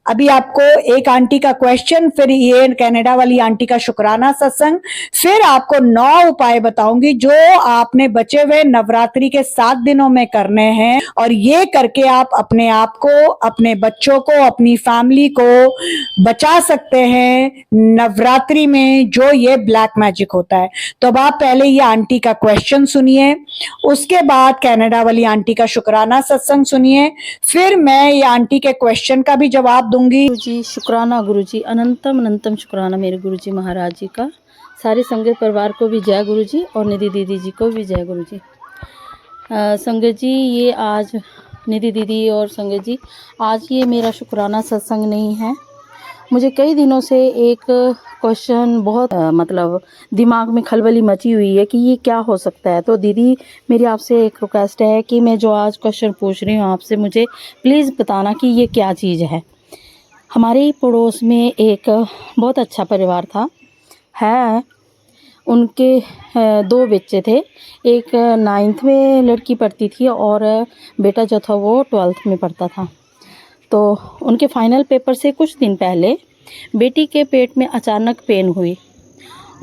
अभी आपको एक आंटी का क्वेश्चन, फिर ये कनाडा वाली आंटी का शुक्राना सत्संग, फिर आपको 9 उपाय बताऊंगी जो आपने बचे हुए नवरात्रि के 7 दिनों में करने हैं, और ये करके आप अपने आप को, अपने बच्चों को, अपनी फैमिली को बचा सकते हैं नवरात्रि में जो ये ब्लैक मैजिक होता है। तो अब आप पहले ये आंटी का क्वेश्चन सुनिए, उसके बाद कनाडा वाली आंटी का शुक्राना सत्संग सुनिए, फिर मैं ये आंटी के क्वेश्चन का भी जवाब दूंगी। गुरुजी शुक्राना, गुरुजी अनंतम अनंतम शुक्राना मेरे गुरुजी महाराज जी का। सारे संगत परिवार को भी जय गुरुजी और निधि दीदी जी को भी जय गुरुजी। संगत जी, ये आज निधि दीदी और संगत जी, आज ये मेरा शुक्राना सत्संग नहीं है। मुझे कई दिनों से एक क्वेश्चन बहुत मतलब दिमाग में खलबली मची हुई है कि ये क्या हो सकता है। तो दीदी, मेरी आपसे एक रिक्वेस्ट है कि मैं जो आज क्वेश्चन पूछ रही हूँ आपसे, मुझे प्लीज़ बताना कि ये क्या चीज़ है। हमारे ही पड़ोस में एक बहुत अच्छा परिवार था, है। उनके 2 बच्चे थे। एक 9th में लड़की पढ़ती थी और बेटा जो था वो 12th में पढ़ता था। तो उनके फाइनल पेपर से कुछ दिन पहले बेटी के पेट में अचानक पेन हुई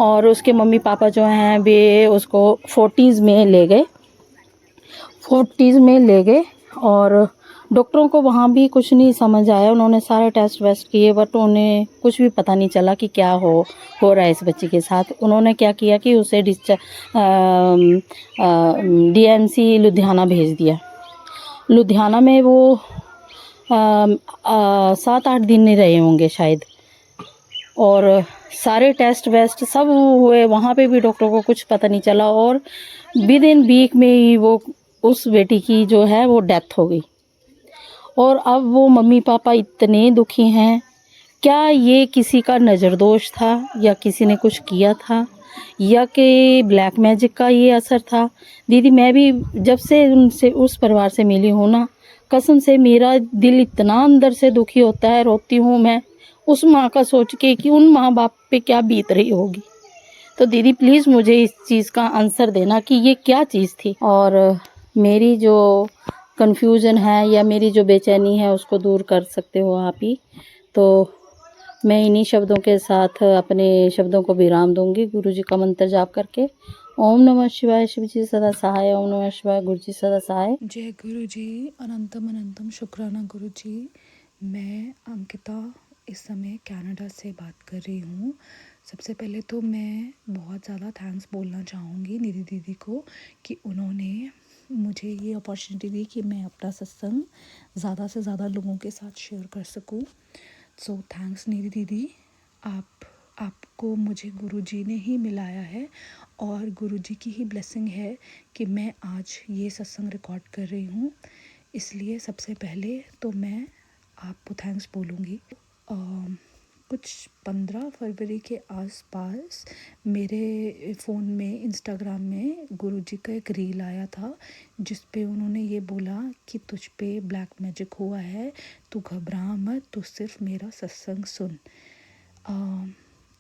और उसके मम्मी पापा जो हैं वे उसको 40s में ले गए। 40s में ले गए और डॉक्टरों को वहाँ भी कुछ नहीं समझ आया। उन्होंने सारे टेस्ट वेस्ट किए बट उन्हें कुछ भी पता नहीं चला कि क्या हो रहा है इस बच्चे के साथ। उन्होंने क्या किया कि उसे DMC लुधियाना भेज दिया। लुधियाना में वो 7-8 दिन नहीं रहे होंगे शायद, और सारे टेस्ट वेस्ट सब हुए। वहाँ पे भी डॉक्टर को कुछ पता नहीं चला और विद इन वीक में ही वो उस बेटी की जो है वो डेथ हो गई। और अब वो मम्मी पापा इतने दुखी हैं। क्या ये किसी का नज़र दोष था या किसी ने कुछ किया था या कि ब्लैक मैजिक का ये असर था? दीदी, मैं भी जब से उनसे, उस परिवार से मिली हूँ ना, कसम से मेरा दिल इतना अंदर से दुखी होता है, रोती हूँ मैं उस माँ का सोच के कि उन माँ बाप पे क्या बीत रही होगी। तो दीदी प्लीज़ मुझे इस चीज़ का आंसर देना कि ये क्या चीज़ थी, और मेरी जो कन्फ्यूज़न है या मेरी जो बेचैनी है उसको दूर कर सकते हो आप ही। तो मैं इन्हीं शब्दों के साथ अपने शब्दों को विराम दूंगी गुरुजी का मंत्र जाप करके। ओम नमः शिवाय, शिव जी सदा सहाय। ओम नमः शिवाय, गुरु जी सदा सहाय। जय गुरु जी, अनंतम अनंतम शुक्राना गुरु जी। मैं अंकिता इस समय कनाडा से बात कर रही हूँ। सबसे पहले तो मैं बहुत ज़्यादा थैंक्स बोलना चाहूँगी निधि दीदी को कि उन्होंने मुझे ये अपॉर्चुनिटी दी कि मैं अपना सत्संग ज़्यादा से ज़्यादा लोगों के साथ शेयर कर सकूँ। सो थैंक्स निधि दीदी। आपको मुझे गुरुजी ने ही मिलाया है और गुरुजी की ही ब्लेसिंग है कि मैं आज ये सत्संग रिकॉर्ड कर रही हूँ। इसलिए सबसे पहले तो मैं आपको थैंक्स बोलूँगी। कुछ 15 फरवरी के आसपास मेरे फ़ोन में, इंस्टाग्राम में गुरुजी का एक रील आया था जिस पे उन्होंने ये बोला कि तुझ पे ब्लैक मैजिक हुआ है, तू घबरा मत, तू सिर्फ मेरा सत्संग सुन।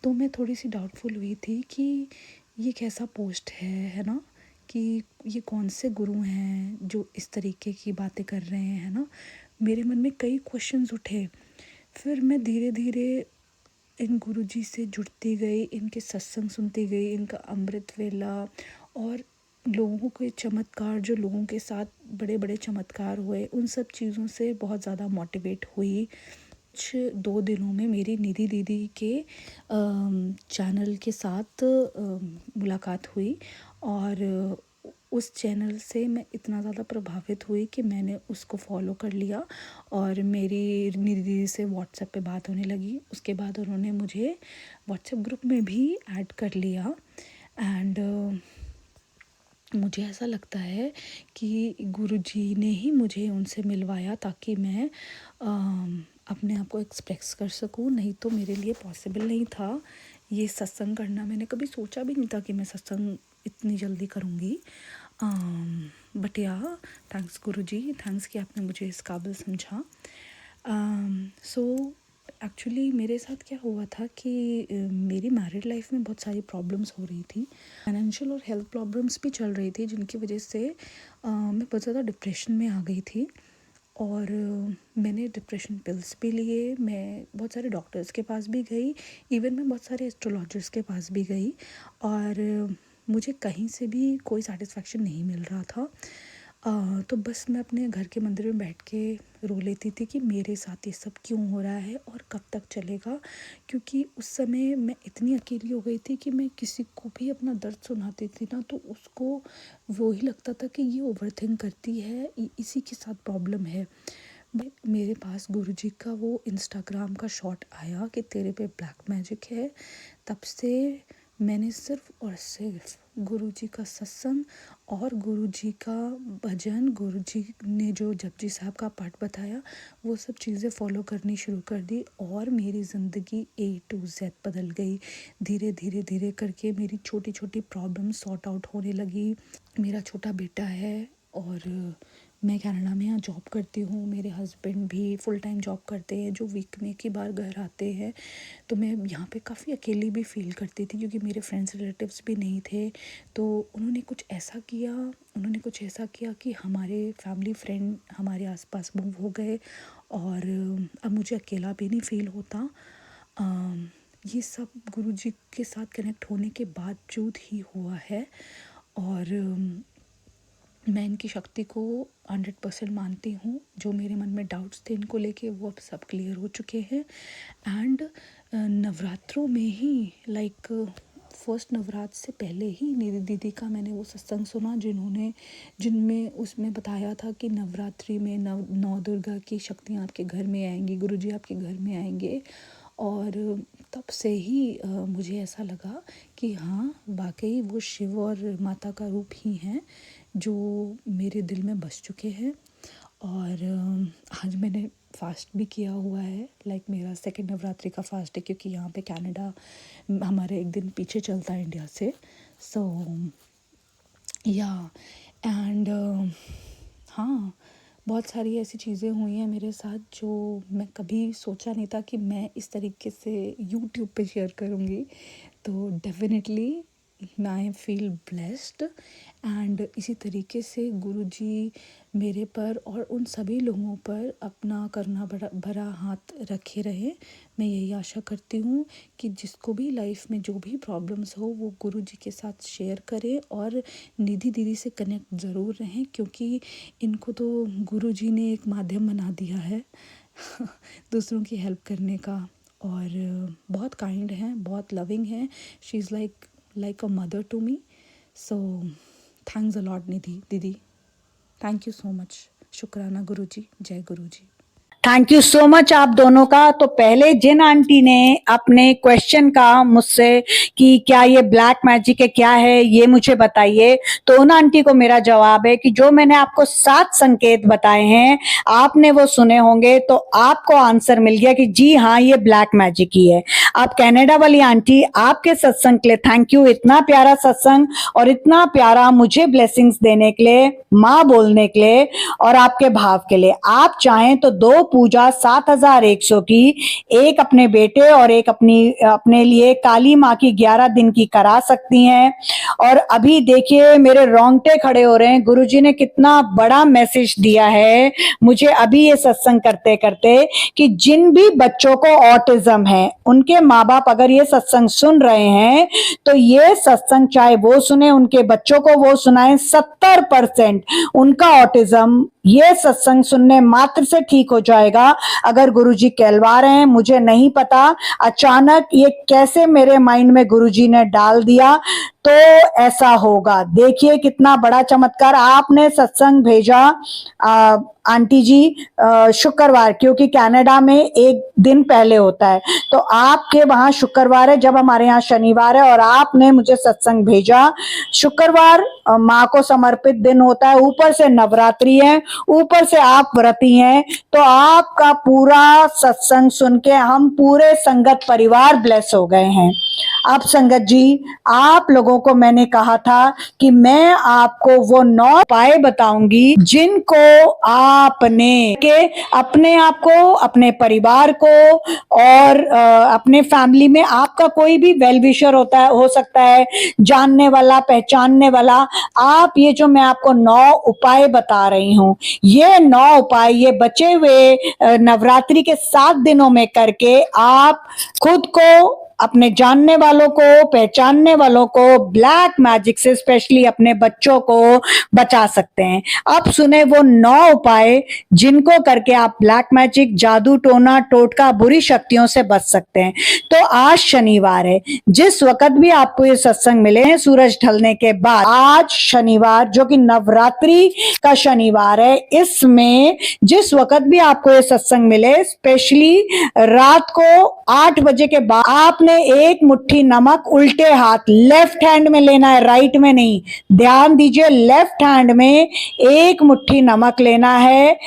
तो मैं थोड़ी सी डाउटफुल हुई थी कि ये कैसा पोस्ट है ना, कि ये कौन से गुरु हैं जो इस तरीके की बातें कर रहे हैं, है ना। मेरे मन में कई क्वेश्चंस उठे। फिर मैं धीरे धीरे इन गुरुजी से जुड़ती गई, इनके सत्संग सुनती गई, इनका अमृत वेला और लोगों के चमत्कार, जो लोगों के साथ बड़े बड़े चमत्कार हुए, उन सब चीज़ों से बहुत ज़्यादा मोटिवेट हुई। कुछ 2 दिनों में मेरी निधि दीदी के चैनल के साथ मुलाकात हुई और उस चैनल से मैं इतना ज़्यादा प्रभावित हुई कि मैंने उसको फॉलो कर लिया और मेरी निधि दीदी से व्हाट्सएप पे बात होने लगी। उसके बाद उन्होंने मुझे व्हाट्सएप ग्रुप में भी ऐड कर लिया एंड मुझे ऐसा लगता है कि गुरुजी ने ही मुझे उनसे मिलवाया ताकि मैं अपने आप को एक्सप्रेस कर सकूं। नहीं तो मेरे लिए पॉसिबल नहीं था ये सत्संग करना। मैंने कभी सोचा भी नहीं था कि मैं सत्संग इतनी जल्दी करूँगी। बट या थैंक्स गुरुजी, थैंक्स कि आपने मुझे इस काबिल समझा। सो एक्चुअली मेरे साथ क्या हुआ था कि मेरी मैरिड लाइफ में बहुत सारी प्रॉब्लम्स हो रही थी। फाइनेंशियल और हेल्थ प्रॉब्लम्स भी चल रही थी जिनकी वजह से मैं बहुत ज़्यादा डिप्रेशन में आ गई थी। और मैंने डिप्रेशन पिल्स भी लिए, मैं बहुत सारे डॉक्टर्स के पास भी गई, इवन मैं बहुत सारे एस्ट्रोलॉजर्स के पास भी गई, और मुझे कहीं से भी कोई सेटिस्फेक्शन नहीं मिल रहा था। तो बस मैं अपने घर के मंदिर में बैठ के रो लेती थी कि मेरे साथ ये सब क्यों हो रहा है और कब तक चलेगा, क्योंकि उस समय मैं इतनी अकेली हो गई थी कि मैं किसी को भी अपना दर्द सुनाती थी ना, तो उसको वो ही लगता था कि ये ओवरथिंक करती है, इसी के साथ प्रॉब्लम है। मेरे पास गुरुजी का वो इंस्टाग्राम का शॉट आया कि तेरे पे ब्लैक मैजिक है, तब से मैंने सिर्फ और सिर्फ गुरुजी का सत्संग और गुरुजी का भजन, गुरुजी ने जो जपजी साहब का पाठ बताया, वो सब चीज़ें फॉलो करनी शुरू कर दी, और मेरी ज़िंदगी A to Z बदल गई। धीरे धीरे धीरे करके मेरी छोटी छोटी प्रॉब्लम सॉर्ट आउट होने लगी। मेरा छोटा बेटा है और मैं कनाडा में यहाँ जॉब करती हूँ, मेरे हस्बैंड भी फुल टाइम जॉब करते हैं, जो वीक में एक ही बार घर आते हैं। तो मैं यहाँ पे काफ़ी अकेली भी फील करती थी, क्योंकि मेरे फ्रेंड्स रिलेटिव्स भी नहीं थे। तो उन्होंने कुछ ऐसा किया कि हमारे फैमिली फ्रेंड हमारे आसपास मूव हो गए, और अब मुझे अकेला भी नहीं फील होता। ये सब गुरुजी के साथ कनेक्ट होने के बावजूद ही हुआ है, और मैं इनकी शक्ति को 100% मानती हूँ। जो मेरे मन में डाउट्स थे इनको लेके, वो अब सब क्लियर हो चुके हैं। एंड नवरात्रों में ही फर्स्ट नवरात्र से पहले ही निधि दीदी का मैंने वो सत्संग सुना, जिनमें उसमें बताया था कि नवरात्रि में नौ दुर्गा की शक्तियाँ आपके घर में आएंगी, गुरुजी आपके घर में आएंगे। और तब से ही मुझे ऐसा लगा कि हाँ, वाकई वो शिव और माता का रूप ही हैं जो मेरे दिल में बस चुके हैं। और आज मैंने फ़ास्ट भी किया हुआ है, मेरा सेकंड नवरात्रि का फ़ास्ट है, क्योंकि यहाँ पे कनाडा हमारे एक दिन पीछे चलता है इंडिया से। सो या एंड हाँ, बहुत सारी ऐसी चीज़ें हुई हैं मेरे साथ जो मैं कभी सोचा नहीं था कि मैं इस तरीके से यूट्यूब पे शेयर करूँगी। तो definitely I feel blessed, and इसी तरीके से गुरुजी मेरे पर और उन सभी लोगों पर अपना करुणा भरा हाथ रखे रहे। मैं यही आशा करती हूँ कि जिसको भी लाइफ में जो भी प्रॉब्लम्स हो, वो गुरुजी के साथ शेयर करें, और निधि दीदी से कनेक्ट ज़रूर रहें, क्योंकि इनको तो गुरुजी ने एक माध्यम बना दिया है दूसरों की हेल्प करने का। और बहुत काइंड हैं, बहुत लविंग हैं। She is like a mother to me. So thanks a lot निधि दीदी, थैंक यू सो मच। शुक्राना गुरुजी, जय गुरुजी। थैंक यू सो मच आप दोनों का। तो पहले जिन आंटी ने अपने क्वेश्चन का मुझसे कि क्या ये ब्लैक मैजिक है, क्या है, ये मुझे बताइए, तो उन आंटी को मेरा जवाब है कि जो मैंने आपको 7 संकेत बताए हैं, आपने वो सुने होंगे, तो आपको आंसर मिल गया कि जी हाँ, ये ब्लैक मैजिक ही है। आप कनाडा वाली आंटी, आपके सत्संग के लिए थैंक यू। इतना प्यारा सत्संग और इतना प्यारा मुझे ब्लेसिंग्स देने के लिए, माँ बोलने के लिए और आपके भाव के लिए। आप चाहें तो 2 पूजा 7100 की, एक अपने बेटे और एक अपने लिए काली माँ की 11 दिन की करा सकती हैं। और अभी देखिए मेरे रोंगटे खड़े हो रहे हैं, गुरुजी ने कितना बड़ा मैसेज दिया है मुझे अभी ये सत्संग करते करते, कि जिन भी बच्चों को ऑटिज्म है, उनके माँ बाप अगर ये सत्संग सुन रहे हैं, तो ये सत्संग चाहे वो सुने, उनके बच्चों को वो सुनाएं। 70% उनका ऑटिज्म ये सत्संग सुनने मात्र से ठीक हो जाएगा, अगर गुरुजी कहलवा रहे हैं। मुझे नहीं पता अचानक ये कैसे मेरे माइंड में गुरुजी ने डाल दिया, तो ऐसा होगा। देखिए कितना बड़ा चमत्कार। आपने सत्संग भेजा आंटी जी शुक्रवार, क्योंकि कनाडा में एक दिन पहले होता है, तो आपके वहां शुक्रवार है, जब हमारे यहाँ शनिवार है, और आपने मुझे सत्संग भेजा। शुक्रवार माँ को समर्पित दिन होता है, ऊपर से नवरात्रि है, ऊपर से आप व्रती हैं, तो आपका पूरा सत्संग सुन के हम पूरे संगत परिवार ब्लेस हो गए हैं। अब संगत जी, आप लोगों लोगों को मैंने कहा था कि मैं आपको वो 9 उपाय बताऊंगी जिनको आपने के अपने आप को, अपने परिवार को और अपने फैमिली में आपका कोई भी वेल विशर होता है, हो सकता है जानने वाला, पहचानने वाला, आप ये जो मैं आपको 9 उपाय बता रही हूँ, ये 9 उपाय ये बचे हुए नवरात्रि के 7 दिनों में करके आप खुद को, अपने जानने वालों को, पहचानने वालों को ब्लैक मैजिक से, स्पेशली अपने बच्चों को बचा सकते हैं। अब सुने वो 9 उपाय जिनको करके आप ब्लैक मैजिक, जादू टोना टोटका, बुरी शक्तियों से बच सकते हैं। तो आज शनिवार है, जिस वक्त भी आपको ये सत्संग मिले हैं सूरज ढलने के बाद, आज शनिवार जो कि नवरात्रि का शनिवार है, इसमें जिस वक्त भी आपको ये सत्संग मिले, स्पेशली रात को 8 बजे के बाद आपने एक मुट्ठी नमक उल्टे हाथ लेफ्ट हैंड में लेना है, राइट में नहीं। ध्यान दीजिए, लेफ्ट हैंड में एक मुट्ठी नमक लेना है,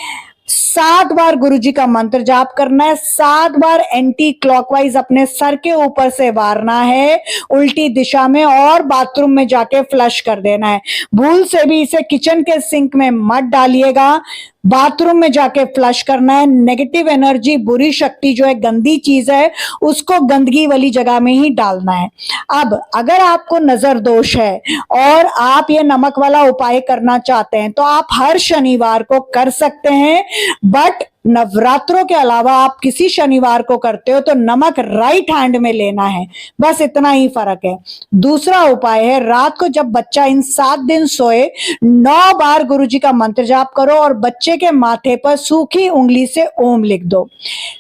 7 बार गुरुजी का मंत्र जाप करना है, 7 बार एंटी क्लॉकवाइज अपने सर के ऊपर से वारना है उल्टी दिशा में, और बाथरूम में जाके फ्लश कर देना है। भूल से भी इसे किचन के सिंक में मत डालिएगा, बाथरूम में जाके फ्लश करना है। नेगेटिव एनर्जी, बुरी शक्ति जो है, गंदी चीज है, उसको गंदगी वाली जगह में ही डालना है। अब अगर आपको नजर दोष है और आप ये नमक वाला उपाय करना चाहते हैं तो आप हर शनिवार को कर सकते हैं, बट नवरात्रों के अलावा आप किसी शनिवार को करते हो तो नमक राइट हैंड में लेना है, बस इतना ही फर्क है। दूसरा उपाय है, रात को जब बच्चा इन 7 दिन सोए 9 बार गुरुजी का मंत्र जाप करो और बच्चे के माथे पर सूखी उंगली से ओम लिख दो।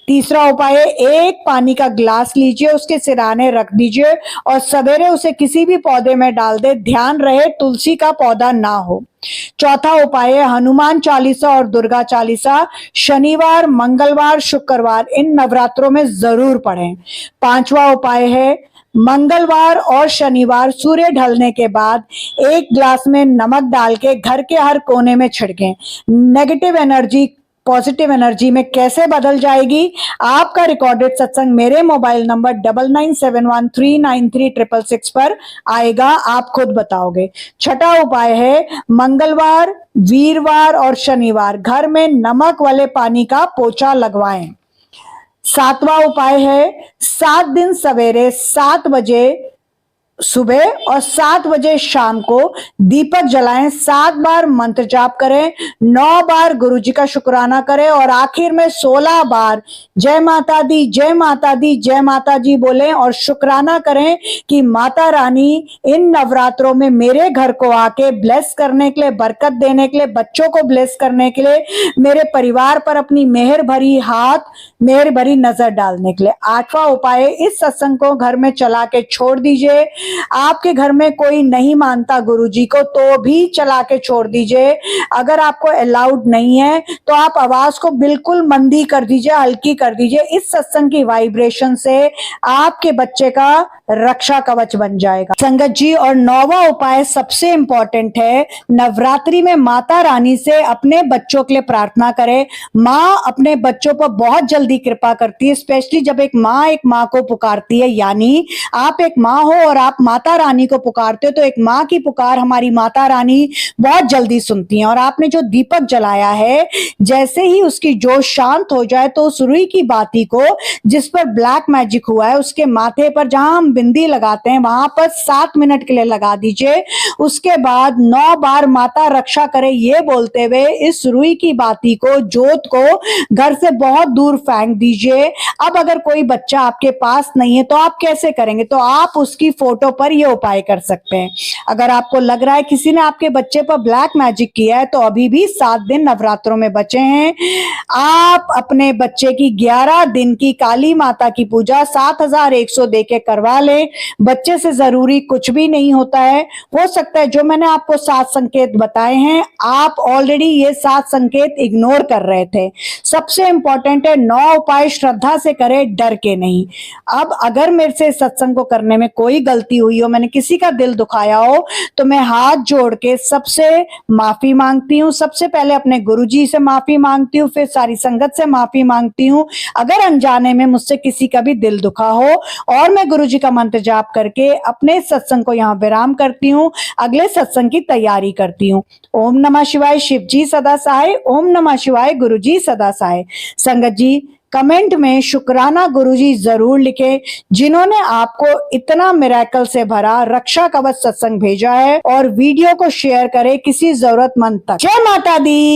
तीसरा उपाय है, एक पानी का ग्लास लीजिए, उसके सिराने रख दीजिए और सवेरे उसे किसी भी पौधे में डाल दे, ध्यान रहे तुलसी का पौधा ना हो। चौथा उपाय है, हनुमान चालीसा और दुर्गा चालीसा शनिवार, मंगलवार, शुक्रवार इन नवरात्रों में जरूर पढ़ें। पांचवा उपाय है, मंगलवार और शनिवार सूर्य ढलने के बाद 1 ग्लास में नमक डाल के घर के हर कोने में छिड़कें। नेगेटिव एनर्जी पॉजिटिव एनर्जी में कैसे बदल जाएगी, आपका रिकॉर्डेड सत्संग मेरे मोबाइल नंबर 9971393666 पर आएगा, आप खुद बताओगे। छठा उपाय है, मंगलवार, वीरवार और शनिवार घर में नमक वाले पानी का पोछा लगवाएं। 7वां उपाय है, 7 दिन सवेरे 7 बजे सुबह और 7 बजे शाम को दीपक जलाएं, 7 बार मंत्र जाप करें, 9 बार गुरुजी का शुक्राना करें और आखिर में 16 बार जय माता दी, जय माता दी, जय माता जी बोलें और शुक्राना करें कि माता रानी इन नवरात्रों में मेरे घर को आके ब्लेस करने के लिए, बरकत देने के लिए, बच्चों को ब्लेस करने के लिए, मेरे परिवार पर अपनी मेहर भरी हाथ, मेहर भरी नजर डालने के लिए। 8वां उपाय, इस सत्संग को घर में चला के छोड़ दीजिए। आपके घर में कोई नहीं मानता गुरुजी को तो भी चला के छोड़ दीजिए। अगर आपको अलाउड नहीं है तो आप आवाज को बिल्कुल मंदी कर दीजिए, हल्की कर दीजिए। इस सत्संग की वाइब्रेशन से आपके बच्चे का रक्षा कवच बन जाएगा। संगत जी, और 9वां उपाय सबसे इंपॉर्टेंट है, नवरात्रि में माता रानी से अपने बच्चों के लिए प्रार्थना करें। माँ अपने बच्चों पर बहुत जल्दी कृपा करती है, स्पेशली जब एक माँ को पुकारती है, यानी आप एक माँ हो और आप माता रानी को पुकारते हो तो एक माँ की पुकार हमारी माता रानी बहुत जल्दी सुनती हैं। और आपने जो दीपक जलाया है, जैसे ही उसकी जोश शांत हो जाए तो उस रुई की बाती को जिस पर ब्लैक मैजिक हुआ है उसके माथे पर जहां हम बिंदी लगाते हैं वहां पर 7 मिनट के लिए लगा दीजिए। उसके बाद 9 बार माता रक्षा करे ये बोलते हुए इस रुई की बाती को, जोत को घर से बहुत दूर फेंक दीजिए। अब अगर कोई बच्चा आपके पास नहीं है तो आप कैसे करेंगे, तो आप उसकी फोटो पर ये उपाय कर सकते हैं। अगर आपको लग रहा है किसी ने आपके बच्चे पर ब्लैक मैजिक किया है तो अभी भी 7 दिन नवरात्रों में बचे हैं। आप अपने बच्चे की 11 दिन की काली माता की पूजा 7100 देके करवा लें। बच्चे से जरूरी कुछ भी नहीं होता है। हो सकता है जो मैंने आपको 7 संकेत बताए हैं आप ऑलरेडी ये 7 संकेत इग्नोर कर रहे थे। सबसे इंपॉर्टेंट है 9 उपाय श्रद्धा से करें, डर के नहीं। अब अगर मेरे से सत्संग को करने में कोई गलती गलती हुई हो, मैंने किसी का दिल दुखाया हो, तो मैं हाथ जोड़ के सबसे माफी मांगती हूँ। सबसे पहले अपने गुरुजी से माफी मांगती हूँ, फिर सारी संगत से माफी मांगती हूँ अगर अनजाने में मुझसे किसी का भी दिल दुखा हो। और मैं गुरुजी का मंत्र जाप करके अपने सत्संग को यहाँ विराम करती हूँ, अगले सत्संग की तैयारी करती हूँ। ओम नमः शिवाय, शिव जी सदा सहाय। ओम नमः शिवाय, गुरु जी सदा सहाय। संगत जी कमेंट में शुक्राना गुरुजी जरूर लिखें, जिन्होंने आपको इतना मिरेकल से भरा रक्षा कवच सत्संग भेजा है, और वीडियो को शेयर करें किसी जरूरतमंद तक। जय माता दी।